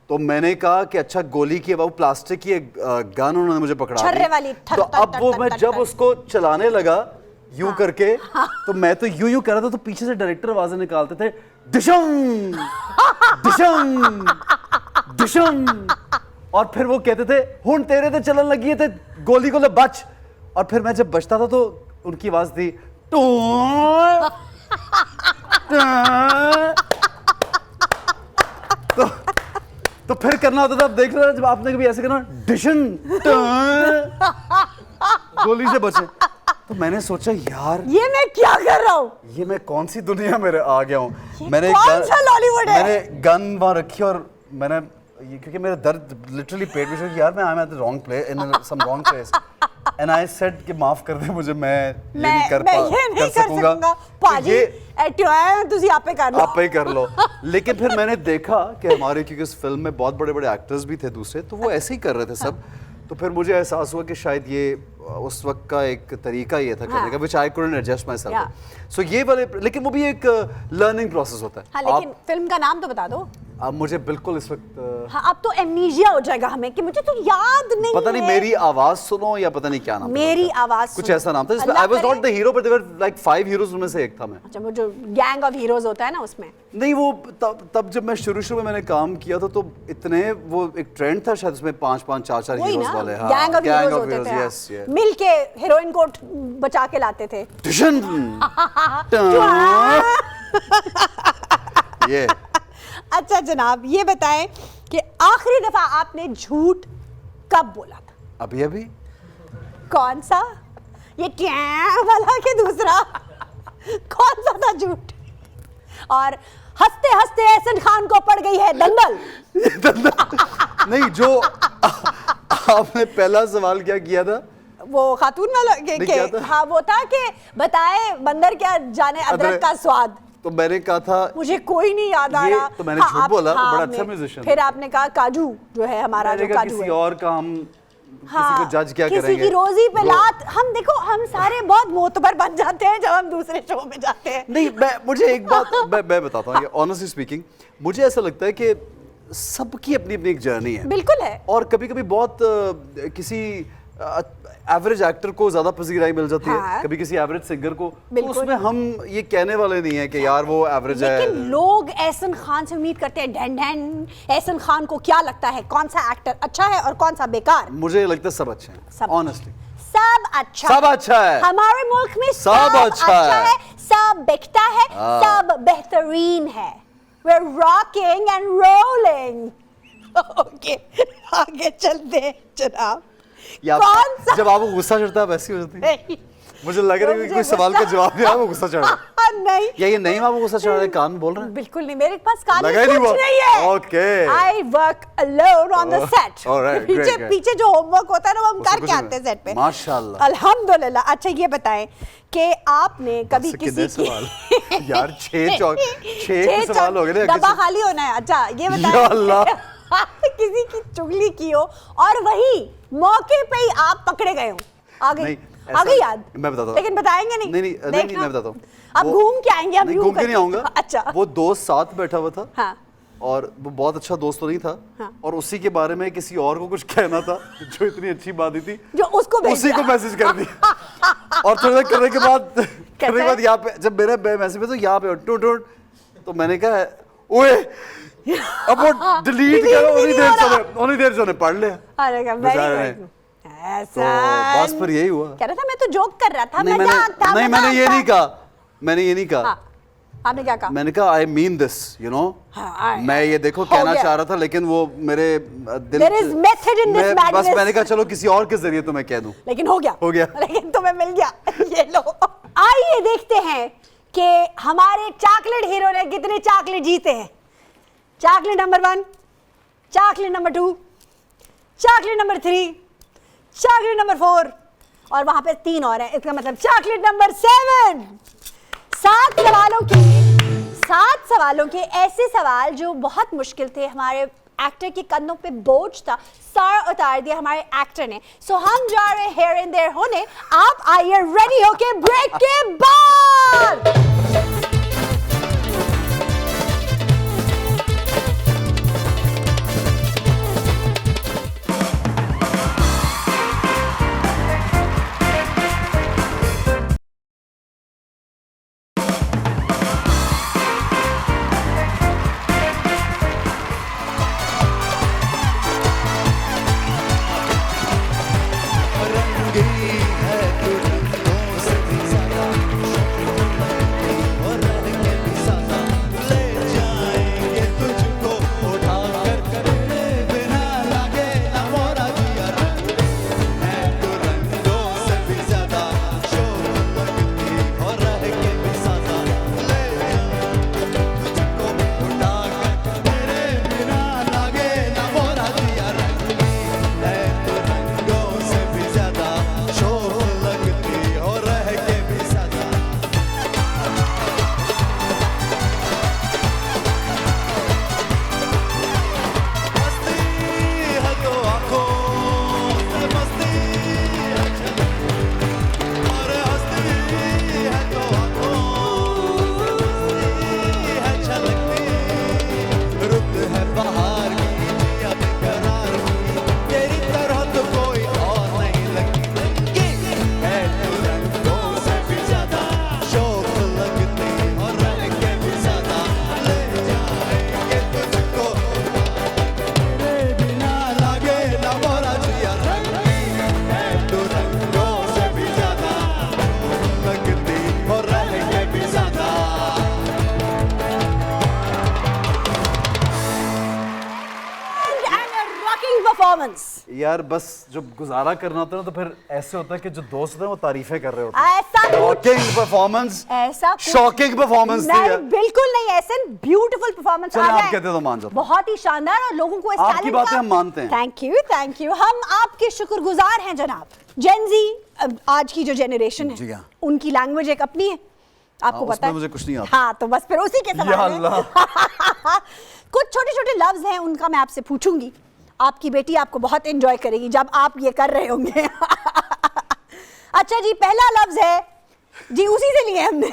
तो मैंने कहा कि अच्छा गोली की, वो प्लास्टिक की एक गन उन्होंने मुझे पकड़ा दी, तो अब वो मैं जब उसको चलाने लगा यूं करके, तो मैं तो यूं कर रहा था, तो पीछे से डायरेक्टर आवाजें निकालते थे, डिशंग डिशंग डिशंग, और फिर वो कहते थे हुन तेरे ते चलन लगी है गोली को ले बच, और फिर मैं जब बचता था तो उनकी आवाज थी तो फिर करना होता था। अब देख लो, जब आपने कभी ऐसे करना, डिशन गोली से बचे, तो मैंने सोचा यार ये मैं क्या कर रहा हूँ, ये मैं कौन सी दुनिया में आ गया हूँ। मैंने गन वहां रखी और मैंने, क्योंकि मेरा दर्द लिटरली पेट में, यार मैं I am at the wrong place, in some wrong place, and I said कि माफ कर दे मुझे, मैं ये नहीं कर सकूंगा पाजी, तुसी आपे कर लो, आपे कर लो। लेकिन फिर मैंने देखा कि हमारे, क्योंकि इस फिल्म में बहुत बड़े बड़े एक्टर्स भी थे दूसरे, तो वो ऐसे ही कर रहे थे सब, तो फिर मुझे एहसास हुआ कि शायद ये उस वक्त का एक तरीका ये था करने का, which I couldn't adjust myself. So ये वाले, लेकिन वो भी एक लर्निंग प्रोसेस होता है। हाँ, लेकिन फिल्म का नाम तो बता दो। अब मुझे बिल्कुल इस वक्त हाँ, अब तो एमनीजिया हो जाएगा हमें कि मुझे तो याद नहीं पता नहीं है। मेरी आवाज सुनो या पता नहीं क्या नाम था मेरी उसका। आवाज कुछ सुनो। ऐसा नाम था जिसमें अल्लाह आई वाज करे। Not the hero but there were like 5 heroes में से एक था मैं। अच्छा, वो जो गैंग ऑफ हीरोज होता है ना उसमें। नहीं वो तब जब मैं शुरू में मैंने काम किया था तो इतने वो एक ट्रेंड था शायद उसमें 5 4 वही हीरोज ना, वाले। गैंग ऑफ हीरोज होते थे। यस यस मिल के हीरोइन को बचा के लाते थे। ट्यूशन ये अच्छा जनाब, ये बताएं कि आखिरी दफा आपने झूठ कब बोला था? अभी अभी कौन सा? ये क्या वाला के दूसरा? कौन सा था झूठ? और हंसते हंसते एहसन खान को पड़ गई है दंगल। नहीं, जो आपने पहला सवाल क्या किया था? वो खातून वाला क्या था? हाँ, वो था कि बताए बंदर क्या जाने अदरक का स्वाद। तो मैंने कहा था मुझे कोई नहीं याद आ ये रहा। तो मैंने झूठ बोला, बड़ा अच्छा म्यूजिशियन। फिर आपने कहा काजू जो है हमारा, जो काजू किसी है। और का हम किसी को जज क्या किसी करेंगे? की रोजी पे लात। हम देखो, हम सारे बहुत मोतबर बन जाते हैं जब हम दूसरे शो में जाते हैं। नहीं, मुझे एक बात मैं बताता हूँ, ऑनेस्टली स्पीकिंग मुझे ऐसा लगता है कि सबकी अपनी अपनी एक जर्नी है। बिल्कुल है। और कभी कभी बहुत किसी एवरेज एक्टर को ज्यादा पसीराई मिल जाती हाँ। है, कभी किसी एवरेज सिंगर को, तो बिल्कुल। उसमें हम ये कहने वाले नहीं है कि यार वो एवरेज है। लेकिन लोग एहसन खान से उम्मीद करते हैं ढैन ढैन। एहसन खान को क्या लगता है कौन सा एक्टर अच्छा है और कौन सा बेकार? मुझे लगता है सब अच्छे हैं, सब ऑनेस्टली सब अच्छा सब अच्छा है। हमारे मुल्क में सब अच्छा है। सब बिकता है, हाँ। सब बेहतरीन है। We're rocking and rolling. Okay, आगे चलते हैं जनाब। कौन सा? जब आपको गुस्सा चढ़ता है वैसी हो जाती है। नहीं। मुझे लग रहा है कि कोई सवाल का जवाब नहीं, आपको गुस्सा चढ़ रहा है। नहीं, या ये नहीं, आपको गुस्सा चढ़ रहा है, कान बोल रहे हैं? बिल्कुल नहीं, मेरे पास कान में लगा ही नहीं कुछ हुआ। नहीं है। Okay. I work alone on the set. alright, great, पीछे great. पीछे जो होमवर्क होता है ना वो हम उसमें करके कुछ आते हैं नहीं। सेट पे। माशाल्लाह। अल्हम्दुलिल्लाह। अच्छा, ये बताएं कि आपने कभी बस किसी कितने सवाल? यार, 6 सवाल हो गए ना। डब्बा खाली होना है। अच्छा, ये या बताएं अल्लाह। किसी की चुगली की हो और वही मौके पे ही आप पकड़े गए हो। आ नहीं, गई ऐसा- आ गई याद? मैं बताता हूँ। लेकिन बताएंगे नहीं। नहीं, देखना। मैं बताता हूँ। अब वो- घूम के आएंगे हम। नहीं, यूं घूम के करके। नहीं आऊंगा। अच्छा। वो दोस्त साथ बैठा हुआ था। हाँ। और वो बहुत अच्छा दोस्त तो नहीं था। हाँ। और उसी के बारे में किसी और को कुछ कहना था जो इतनी अच्छी बात ही थी, जो उसको भेज उसी दिया। को मैसेज कर दिया। और थोड़ी देर करने के बाद यहाँ पे जब मेरा मैसेज पे तो यहाँ पे टूट, तो मैंने कहा ओए, अब वो डिलीट करो। उन्हीं देर से उन्हें पढ़ लिया। अरे क्या, very बेचारे ने। good। तो ऐसा बस फिर यही हुआ। कह रहा था मैं तो जोक कर रहा था। नहीं, मजाक था, मैंने मजाक ये था। नहीं कहा। मैंने ये नहीं कहा। हाँ, आपने क्या कहा? मैंने कहा I mean this, you know. हाँ, मैं ये देखो हो कहना गया। चाह रहा था, लेकिन वो मेरे दिल There is method in this बस madness. मैंने कहा चलो किसी और के जरिए तो मैं कह दूं। लेकिन हो गया। हो गया। लेकिन तुम्हें मिल गया। ये लो। आइए देखते हैं कि हमारे चॉकलेट हीरो ने कितने चॉकलेट जीते हैं। Chocolate number 1, chocolate number 2, chocolate number 3, chocolate number 4 और वहां पे 3 और है। इसका मतलब चॉकलेट नंबर 7। 7 सवालों के ऐसे सवाल जो बहुत मुश्किल थे, हमारे एक्टर के कंधों पे बोझ था, सारा उतार दिया हमारे एक्टर ने। सो हम जा रहे हैं हेयर एंड देयर होने। आप आइए रेडी होके ब्रेक के बाद। परफॉर्मेंस। यार बस जो गुजारा करना होता है ना तो फिर ऐसे होता है कि जो दोस्त होते हैं वो तारीफें कर रहे होते हैं। ऐसा शॉकिंग परफॉर्मेंस, ऐसा शॉकिंग परफॉर्मेंस थी नहीं, यार। बिल्कुल नहीं, ऐसे ब्यूटीफुल परफॉर्मेंस। चलो आप कहते हो तो मान जाता हूं। बहुत ही शानदार, और लोगों को इस आपकी टैलेंट बातें का हम मानते हैं। थैंक यू, हम आपके शुक्रगुजार हैं जनाब। जेन जी, आज की जो जनरेशन जी है हाँ। उनकी लैंग्वेज एक अपनी है, आपको हाँ, पता है। उसमें मुझे कुछ नहीं आता। हाँ, तो बस फिर उसी के या सवाल में अल्लाह। कुछ छोटे छोटे लफ्ज हैं, उनका मैं आपसे पूछूंगी। आपकी बेटी आपको बहुत एंजॉय करेगी जब आप ये कर रहे होंगे। अच्छा जी, पहला लफ्ज है जी, उसी से लिए हमने।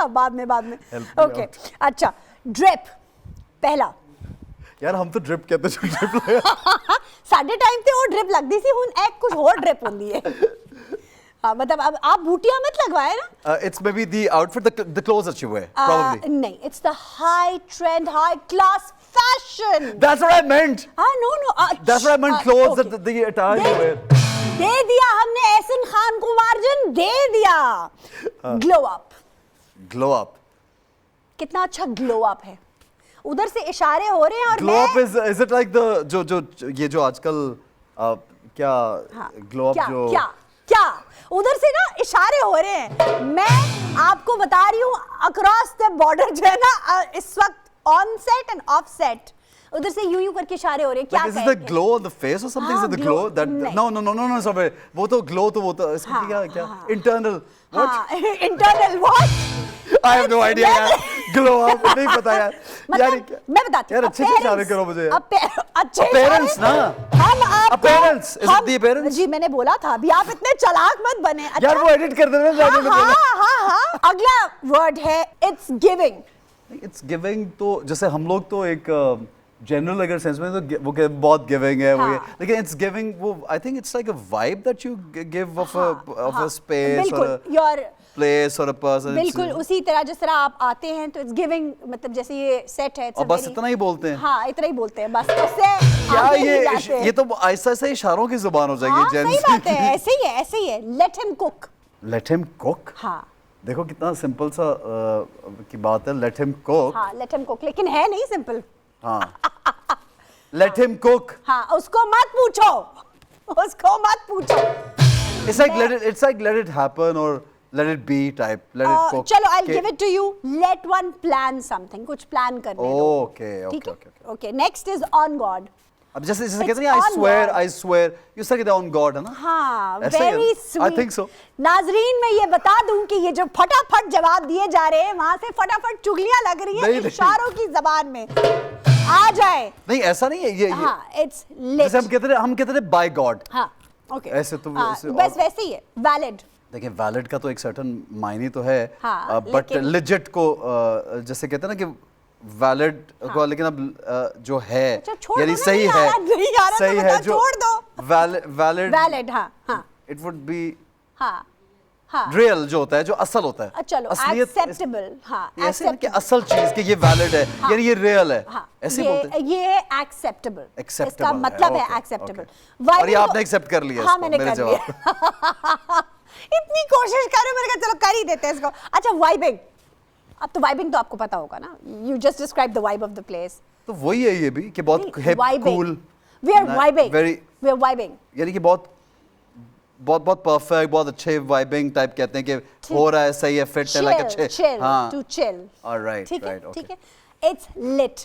बाद में Help me ओके। अच्छा, ड्रिप पहला। यार हम तो ड्रिप कहते हैं, ड्रिप लगा। साढ़े टाइम ते वो ड्रिप लगती सी, हुन एक कुछ और ड्रिप होंदी है। हाँ, मतलब अब आप बूटियां मत लगवाए ना। It's maybe the outfit, the clothes that you wear, probably. नहीं, it's the high trend, high class fashion. That's what I meant. No. That's what I meant. Clothes that the attire you wear. दे दिया हमने एहसन खान को मार्जिन, दे दिया। Glow up. Glow up. कितना अच्छा ग्लो अप है, उधर से इशारे हो रहे हैं और Glow up is it like the जो ये जो आजकल क्या glow up जो क्या उधर से ना इशारे हो रहे हैं। मैं आपको बता रही हूँ, अक्रॉस द बॉर्डर जो है ना इस वक्त on set end of set, उधर से यूं करके इशारे हो रहे हैं। क्या Like, is it the glow on the face or something? Is it the glow that no sorry, वो तो glow तो वो तो इसकी क्या internal what? Internal what? I have no idea यार। Glow up नहीं पता यार। यार मतलब मैं बताती हूँ, यार अच्छे से इशारे करो मुझे यार। अच्छे Appearance ना? हम आपको Appearance, is it the appearance? जी मैंने बोला था, अभी आप इतने चालाक मत बने। यार वो edit कर देना जाने में। हाँ। अगला वर्ड है इट्स गिविंग। It's giving तो जैसे हम लोग तो एक जनरल अगर सेंस में तो वो बहुत गिविंग है वो, लेकिन इट्स गिविंग वो आई think it's like a vibe that you give of a space और योर प्लेस और अ पर्सन। बिल्कुल उसी तरह जिस तरह आप आते हैं तो इट्स गिविंग, मतलब जैसे ये सेट है और बस इतना ही बोलते हैं। हाँ, इतना ही बोलते हैं बस, उससे क्या आगे नहीं जाते ये तो ऐसा ऐसा इशारों की जुबान हो जाएगी। हाँ, सही बात है, ऐसे ही है। Let him cook. Let him cook. हाँ देखो कितना सिंपल सा की बात है, लेट हिम कुक। हाँ, लेट हिम कुक, लेकिन है नहीं सिंपल। हाँ लेट हिम कुक। हाँ, उसको मत पूछो, उसको मत पूछो। It's like let it happen or let it be type. Let it cook. चलो I'll give it to you. Let one plan something. कुछ plan करने दो। Okay. Next is on God. अब जैसे कहते हैं I swear. You say on God है ना? हाँ, ऐसा ही है? very sweet. I think so. नाजरीन मैं ये बता दूं कि ये जो फटाफट जवाब दिए जा रहे हैं वहाँ से फटाफट चुगलियाँ लग रही हैं इशारों की जबान में। आ जाए। नहीं ऐसा नहीं है ये। हाँ, it's lit. जैसे हम कहते थे by God. हाँ, okay. ऐसे तो बस वैसे ही है, valid. देखिए वैलिड का तो एक सर्टन मायने तो है, बट लेकिन लेजिट को जैसे कहते हैं ना कि वैलिड को, लेकिन अब जो है यानी सही है, सही है जो वैलिड, हाँ इट वुड बी हाँ रियल जो होता है, जो असल होता है, चलो एक्सेप्टेबल। हाँ, ऐसे कि असल चीज कि ये वैलिड है यानी ये रियल है, ऐसे बोलते हैं। ये एक्सेप्टेबल, इसका मतलब है एक्सेप्टेबल। और ये आपने एक्सेप्ट कर लिया। हाँ, मैंने कर लिया। इतनी कोशिश कर रहे हो, मैंने कहा चलो कर ही देते हैं इसको। अच्छा, वाइबिंग। अब तो वाइबिंग तो आपको पता होगा ना, you just describe the vibe of the place. तो वही है ये भी कि बहुत hip cool, we are vibing यानी कि बहुत परफेक्ट, बहुत अच्छे वाइबिंग टाइप कहते हैं कि हो रहा है, सही है, फिट है, लाइक अच्छे। हाँ, टू चिल। ऑलराइट, ठीक है। इट्स लिट,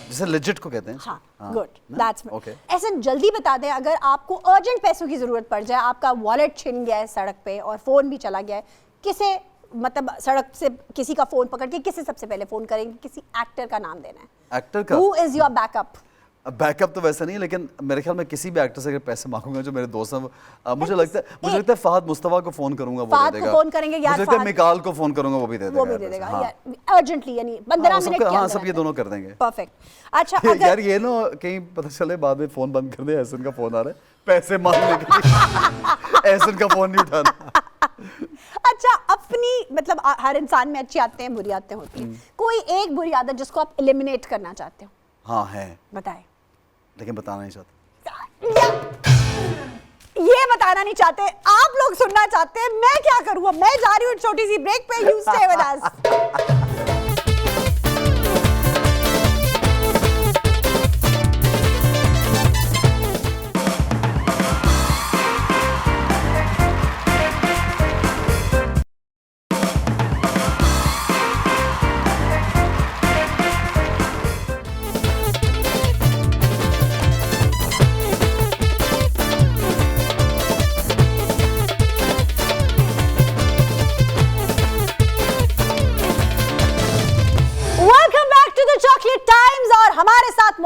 जैसे लेजिट को कहते हैं। हाँ, गुड, दैट्स ओके। ऐसे जल्दी बता दें, अगर आपको अर्जेंट पैसों की जरूरत पड़ जाए, आपका वॉलेट छिन गया है सड़क पे और फोन भी चला गया है, किसे मतलब सड़क से किसी का फोन पकड़ के किसे सबसे पहले फोन करेंगे? किसी एक्टर का नाम देना है। एक्टर का? Who is your backup? Backup तो वैसा नहीं है, लेकिन मेरे ख्याल में किसी भी एक्टर से अगर पैसे मांगूंगा जो मेरे दोस्त हैं, मुझे लगता है फहद मुस्तफा को फोन करूंगा, वो दे देगा। फोन करेंगे यार, मुझे लगता है मिकाल को फोन करूंगा, वो भी दे देगा। यार अर्जेंटली, यानी 15 मिनट के अंदर। हाँ, सब ये दोनों कर देंगे। परफेक्ट। अच्छा, अगर यार ये ना कहीं पता चले बाद में फोन बंद कर दे, एहसन का फोन आ रहा है पैसे मांगने के लिए, एहसन का फोन नहीं उठाना। अच्छा, अपनी मतलब हर इंसान में अच्छी आदतें हैं, बुरी आदतें होती हैं, कोई एक बुरी आदत जिसको आप एलिमिनेट करना चाहते हो? हाँ है, बताएं। लेकिन बताना नहीं चाहते। ये बताना नहीं चाहते, आप लोग सुनना चाहते हैं, मैं क्या करूँ? मैं जा रही हूँ छोटी सी ब्रेक पे, यू स्टे विद अस।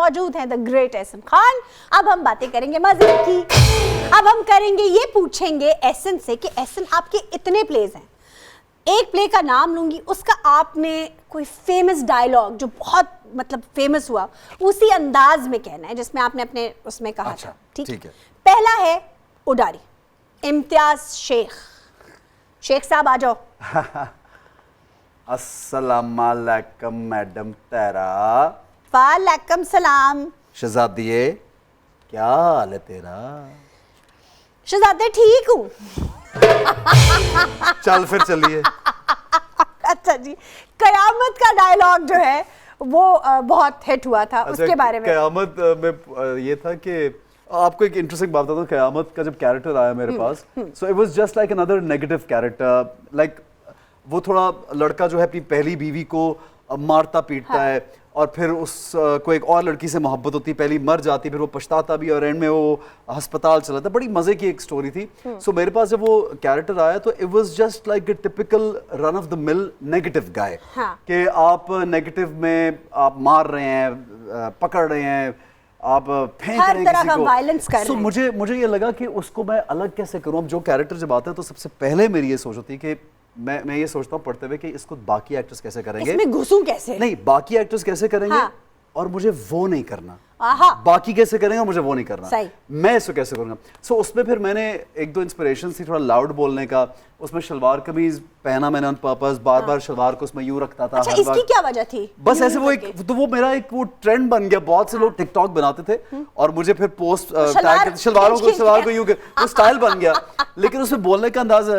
मौजूद हैं द ग्रेट एहसन खान। अब हम बातें करेंगे मजे की। अब हम करेंगे ये पूछेंगे एहसन से कि एहसन आपके इतने प्लेज हैं, एक प्ले का नाम लूंगी, उसका आपने कोई फेमस डायलॉग जो बहुत मतलब फेमस हुआ उसी अंदाज में कहना है जिसमें आपने अपने उसमें कहा अच्छा, था। ठीक ठीक है। पहला है उडारी, इम्तियाज शेख। शेख साहब आ जाओ। अस्सलामुअलैकुम मैडम तेरा। वालेकुम सलाम। शहजादिए क्या हाल है तेरा? शहजादे ठीक हूँ। चल फिर चलिए। अच्छा जी, कयामत का डायलॉग जो है वो बहुत हिट हुआ था। उसके बारे में कयामत में ये था कि आपको एक इंटरेस्टिंग बात बताता हूँ। कयामत का जब कैरेक्टर आया मेरे पास, so it was just like another negative character. Like वो थोड़ा लड़का जो है अपनी पहली बीवी को मारता पीटता है और फिर उस को एक और लड़की से मोहब्बत होती, पहली मर जाती, फिर वो पछताता भी और एंड में वो अस्पताल चला था। बड़ी मजे की एक स्टोरी थी। सो मेरे पास जब वो कैरेक्टर आया तो it was just like a typical run of the mill negative guy कि आप नेगेटिव में आप मार रहे हैं, पकड़ रहे हैं, आप फेंक रहे हैं किसी को, वायलेंस कर रहे हैं। मुझे ये लगा कि उसको मैं अलग कैसे करूं। अब जो कैरेक्टर जब आता है तो सबसे पहले मेरी ये सोच होती है कि मैं ये सोचता हूँ पढ़ते हुए कि इसको बाकी एक्टर्स कैसे करेंगे, इसमें घुसूं कैसे, नहीं बाकी एक्टर्स कैसे करेंगे। हाँ। और मुझे वो नहीं करना, बाकी कैसे करेंगे और मुझे वो नहीं करना, सही। मैं इसको कैसे करूंगा। सो उसमें फिर मैंने एक दो इंस्पिरेशन थी थोड़ा लाउड बोलने का। उसमें शलवार कमीज पहना मैंने ऑन पर्पस, बार बार शलवार को उसमें यूं रखता था। अच्छा, हर इसकी बार क्या वजह थी? बस ऐसे वो एक तो वो मेरा एक वो ट्रेंड बन गया। बहुत से लोग टिकटॉक बनाते थे और मुझे फिर पोस्ट शलवार को यूं वो स्टाइल बन गया। लेकिन उसमें बोलने का अंदाज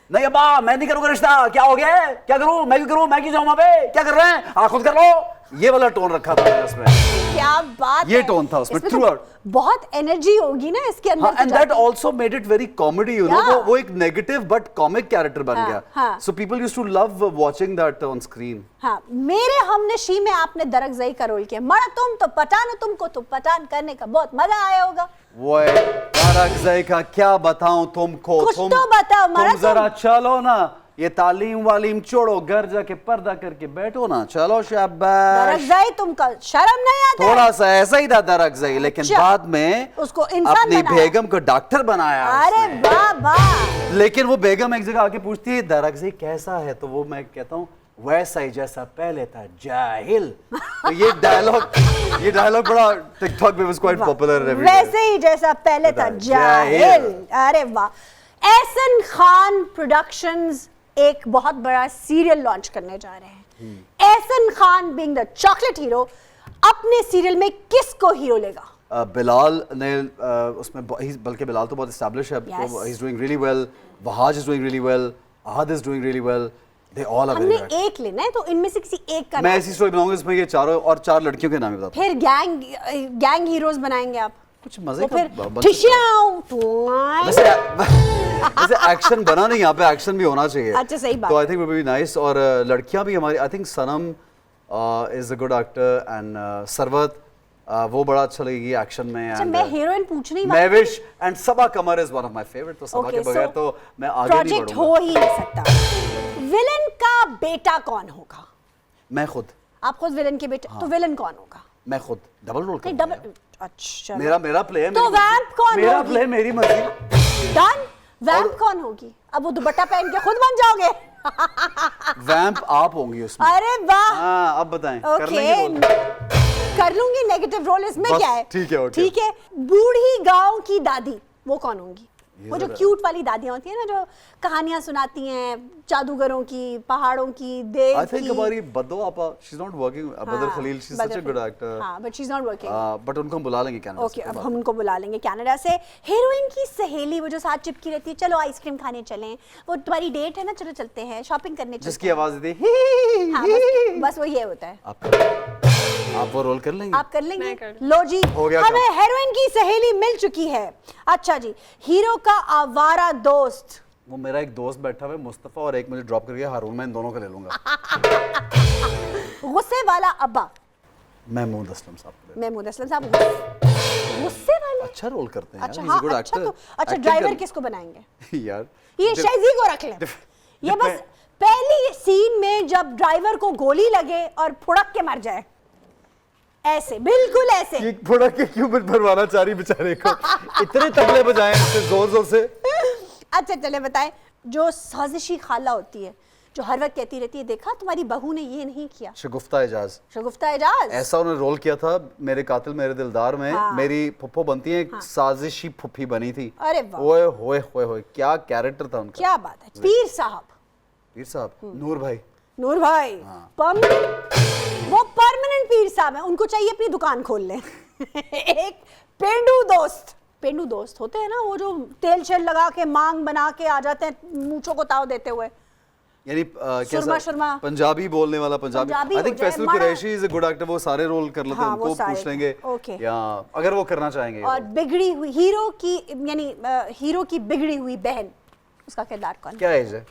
नहीं, अब्बा मैं नहीं करूंगा रिश्ता, क्या हो गया, क्या करूं, मैं क्यों करूं, मैं क्यों जाऊं वहां पे, क्या कर रहे हैं, हाँ खुद कर लो, ये वाला टोन रखा था मैंने उसमें। क्या बात ये है। टोन था उसमें थ्रू आउट। बहुत एनर्जी होगी ना इसके अंदर। And that also made it very comedy, you know. वो एक नेगेटिव बट कॉमिक कैरेक्टर बन गया। So people used to love watching that on screen. हाँ, मेरे हमनशी में आपने दरगजई का रोल किया। मड़ा तुम तो पठान, तुमको तो पठान करने का बहुत मजा आया होगा। वो दरगजई का क्या बताऊं तुमको, कुछ तो बताओ मड़ा। तुम जरा चलो ना, ये तालीम वालीम छोड़ो, घर जाके पर्दा करके बैठो ना, चलो शाबाश। दरगजई तुमको शर्म नहीं आता? थोड़ा सा ऐसा ही था दरगजई, लेकिन बाद में उसको इंसान अपनी बनाया। बेगम को डॉक्टर बनाया। अरे वाह वाह। लेकिन वो बेगम एक जगह आके पूछती है दरगजई कैसा है, तो वो मैं कहता हूँ वैसा ही जैसा पहले था, जाहिल। तो ये डायलॉग बड़ा टिकटॉक पे वाज क्वाइट पॉपुलर। वैसे ही जैसा पहले था, जाहिल। अरे वाह। एहसन खान प्रोडक्शंस एक बहुत बड़ा सीरियल लॉन्च करने जा रहे हैं। Ehsan Khan being the chocolate hero अपने सीरियल में किसको हीरो लेगा? बिलाल ने उसमें बल्कि बिलाल तो बहुत एस्टैब्लिश है, he is doing really well, Wahaj is doing really well, Ahad is doing really well, they all are very हमने एक लेना है तो इनमें से किसी एक का मैं ऐसी स्टोरी बनाऊंगा इसमें ये चारों और चार लड़कियों के नाम बताता हूं। फिर गैंग हीरोज बनाएंगे आप। कुछ मजे का वैसे एक्शन बना नहीं, यहाँ पे एक्शन भी होना चाहिए। अच्छा, सही बात। तो I think will be nice. और लड़कियां भी हमारी, I think Sanam is a good actor and Sarwat वो बड़ा अच्छा लगेगी एक्शन में। अच्छा, मैं हीरोइन पूछ रही हूं। Mahwish and Saba Qamar is one of my favourite. तो सबा के बगैर तो मैं आगे नहीं बढ़ूंगा। प्रोजेक्ट हो ही नहीं सकता। विलन का बेटा कौन होगा? मैं खुद। आप खुद विलन के बेटा? तो विलन कौन होगा? मैं खुद डबल रोल नहीं, करूंगा। डबल। अच्छा, मेरा प्ले है। तो वैम्प कौन होगी? मेरा प्ले मेरी मर्जी। डन। वैम्प कौन होगी? अब वो दुपट्टा पहन के खुद बन जाओगे? वैम्प आप होंगी उसमें। अरे वाह। हाँ, अब बताएं। कर ओके, लेंगे रोल? कर लूंगी नेगेटिव रोल। इसमें बस, क्या है? ठीक है, ओके। ठीक है। बूढ़ी गांव की दादी वो कौन होंगी? वो जो क्यूट वाली दादियां होती है ना, जो कहानियां सुनाती हैं जादूगरों की, पहाड़ों की, देव की। I think हमारी बद्दो आपा, she's not working. बदर Khalil, she's such a good actor. हाँ, but she's not working. But उनको हम बुला लेंगे कनाडा से। ओके, अब हम उनको बुला लेंगे कनाडा से। हीरोइन की सहेली वो जो साथ चिपकी रहती है, चलो आइसक्रीम खाने चलें, वो तुम्हारी डेट है ना, चलो चलते हैं शॉपिंग करने चलते हैं। जिसकी आवाज देती हाँ, बस वो ये होता है। आप वो रोल कर लेंगे? आप कर लेंगे? मैं कर लो जी, हो गया हमें हीरोइन की सहेली मिल चुकी है। अच्छा जी, हीरो का आवारा दोस्त। वो मेरा एक दोस्त बैठा हुआ है मुस्तफा, और एक मुझे ड्रॉप करके हारून, मैं इन दोनों को ले लूंगा। गुस्से वाला अब्बा। महमूद असलम साहब। महमूद असलम साहब गुस्से वाले। अच्छा रोल करते हैं। अच्छा, यार, हाँ, he's a good अच्छा actor. तो अच्छा, Acting ड्राइवर कर- किसको बनाएंगे? यार ये शेजी को रख लें। ये बस पहली सीन में जब ड्राइवर को गोली लगे और फुड़क के मर जाए, ऐसे, बिल्कुल ऐसे। ये थोड़ा के क्यों भरवाना चाह रही बेचारे को, इतने तबले बजाएं इससे जोर जोर से। अच्छा चले बताएं, जो साजिशी खाला होती है, जो हर वक्त कहती रहती है देखा तुम्हारी बहू ने ये नहीं किया। शगुफ्ता एजाज। शगुफ्ता एजाज। ऐसा उन्होंने रोल किया था मेरे कातिल मेरे दिलदार में। हाँ। मेरी फुफ्फो बनती है, एक साजिशी फुफ्फी बनी थी। अरे वाह। ओए होए होए होए, क्या कैरेक्टर था उनका। क्या बात है। पीर साहब। पीर साहब, नूर भाई। नूर भाई परमानेंट, वो परमानेंट पीर साहब है। उनको चाहिए अपनी दुकान खोल लें। एक पेंडू दोस्त होते हैं ना, वो जो तेल शेल लगा के मांग बना के आ जाते हैं मूंछों को ताव देते हुए, यानी सुरमा शुरमा पंजाबी बोलने वाला Punjabi. I think Faisal Qureshi is a good actor, वो सारे रोल कर लेते हैं। हाँ, उनको पूछ लेंगे या अगर वो करना चाहेंगे। और बिगड़ी हुई हीरो की, यानी हीरो की बिगड़ी हुई बहन, उसका किरदार कौन? क्या एज है?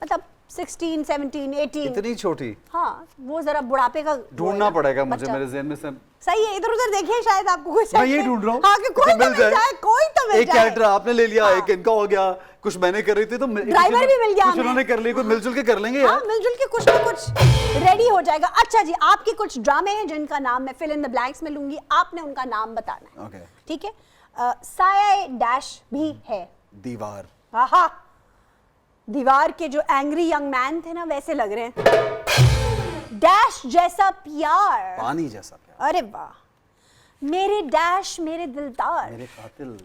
मतलब 16, 17, 18। इतनी छोटी? हाँ, वो जरा बुढ़ापे का ढूंढना पड़ेगा मुझे, मेरे ज़हन में से। सही है, इधर उधर देखिए, शायद आपको कोई मैं ये ढूंढ रहा हूँ। हाँ, कि कोई तो मिल जाए, कोई तो मिल जाए। एक कैरेक्टर आपने ले लिया, हाँ। एक इनका हो गया, कुछ मैंने कर रही थी तो ड्राइवर भी मिल गया, कुछ उन्होंने कर लिया, कोई मिलजुल के कर लेंगे यार। हाँ, मिलजुल के कुछ ना कुछ रेडी हो जाएगा। अच्छा जी, आपके कुछ ड्रामे हैं जिनका नाम मैं फिल इन द ब्लैंक्स में लूंगी, आपने उनका नाम बताना है। ओके, ठीक है। साया डैश भी है। दीवार। आहा, दीवार के जो एंग्री यंग मैन थे ना, वैसे लग रहे हैं। डैश जैसा प्यार, पानी जैसा प्यार। अरे वाह। मेरे डैश मेरे दिलदार, मेरे कातिल।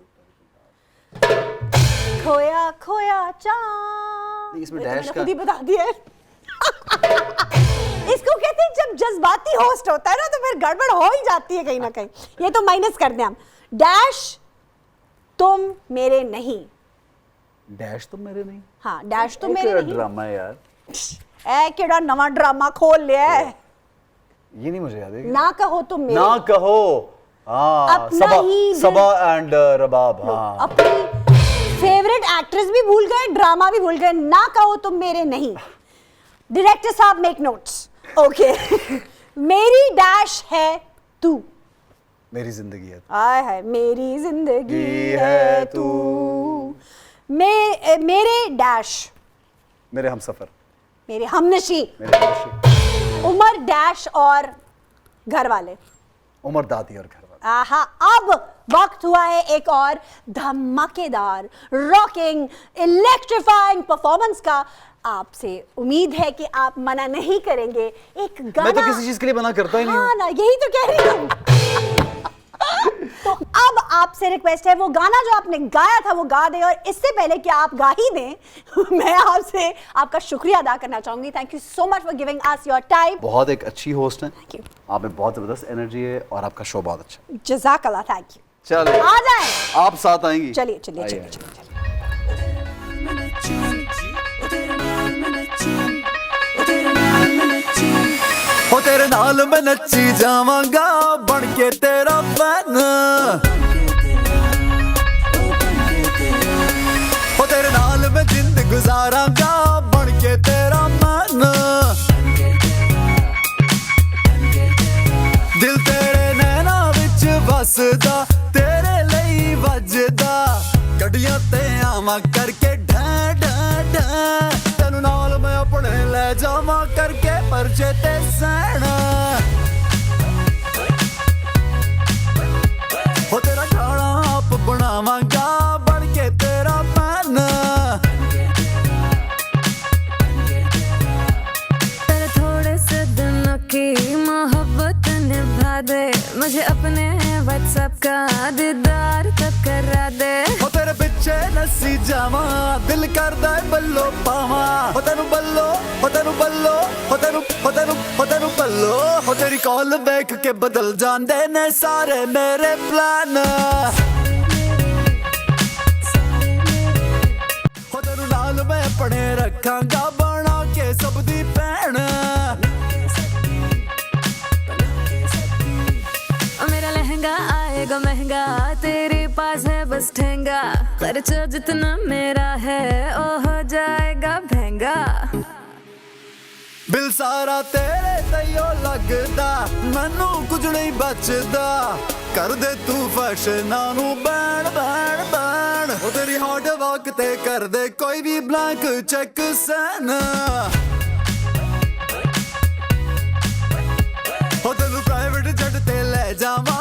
खोया खोया चांद। इसमें ये तो डैश मैंने का खुद ही बता दिया है। इसको कहते हैं जब जज्बाती होस्ट होता है ना, तो फिर गड़बड़ हो ही जाती है कहीं ना कहीं। ये तो माइनस कर दें हम। डैश तुम मेरे नहीं। डैश तो मेरे नहीं। हाँ, डैश तुम मेरे नहीं। ड्रामा है यार, ए केड़ा नवा ड्रामा खोल लिया है। ये नहीं मुझे याद है। ना कहो तुम मेरे। ना कहो। हाँ, अपना ही दिल- सबा एंड रबाब। हाँ, अपनी फेवरेट एक्ट्रेस भी भूल गए, ड्रामा भी भूल गए। ना कहो तुम मेरे नहीं। डायरेक्टर साहब मेक नोट्स। ओके। मेरी डैश है तू। मेरी जिंदगी है। आय हाय, मेरी जिंदगी है है तू। तू। मेरे डैश, मेरे हमसफर, मेरे हमनशी। मेरे हमनशी। उमर डैश और घर वाले। उमर दादी और घर वाले। आहा, अब वक्त हुआ है एक और धमाकेदार, रॉकिंग, इलेक्ट्रीफाइंग परफॉर्मेंस का। आपसे उम्मीद है कि आप मना नहीं करेंगे। एक गाना, मैं तो किसी चीज के लिए मना करता ही नहीं हाँ हूँ। ना, यही तो कह रही हूँ। तो अब आपसे रिक्वेस्ट है, वो गाना जो आपने गाया था वो गा दें, और इससे पहले कि आप गा ही दें, मैं आपसे आपका शुक्रिया अदा करना चाहूंगी। Thank you so much for giving us your time. बहुत एक अच्छी होस्ट है, थैंक यू। आप में बहुत जबरदस्त एनर्जी है और आपका शो बहुत अच्छा है। जज़ाकल्लाह, थैंक यू। चलिए आ जाएं। आप साथ आएंगी। चलिए चलिए आइए। चलिए चलिए। हो तेरे नाल मैं नच्ची जावांगा बन के तेरा फैन। हो तेरे नाल मैं जिंद गुजारांगा बन के तेरा मन। दिल तेरे नैना विच वसदा तेरे लई वजदा। गड्डियां ते आवां करके ढै ढै ढै। तेनू नाल मैं अपने ले जावां करके परजे ते सैना। हो तेरा खाना आप बनावांगा बन के तेरा मन। तेरे थोड़े से दिनों की मोहब्बत निभा दे। मुझे अपने व्हाट्सएप का दीदार तक करा दे। हो तेरे पिछे नसी जावा दिल करदा है बल्लो पावा। हो तेनू बल्लो, हो तेनू बल्लो, हो तेनू, हो तेनू, हो तेनू बल्लो। हो तेरी कॉल देख के बदल जांदे ने सारे मेरे प्लान। हो तेनू नाल मैं अपने रखांगा बना के सब दी भैन। मेरा लहंगा आएगा महंगा, तेरे पास है बस ठेंगा। खर्चा जितना मेरा है ओ हो जाएगा महंगा। बिल सारा तेरे तैयो लगदा मैनू कुछ नहीं बचदा। कर दे तू फैशना नू बैन बैन बैन। ओ तेरी हार्ड वर्क ते कर दे कोई भी ब्लैंक चेक सैन। हो तेनू प्राइवेट जेट ते ਲੈ ਜਾਵਾਂ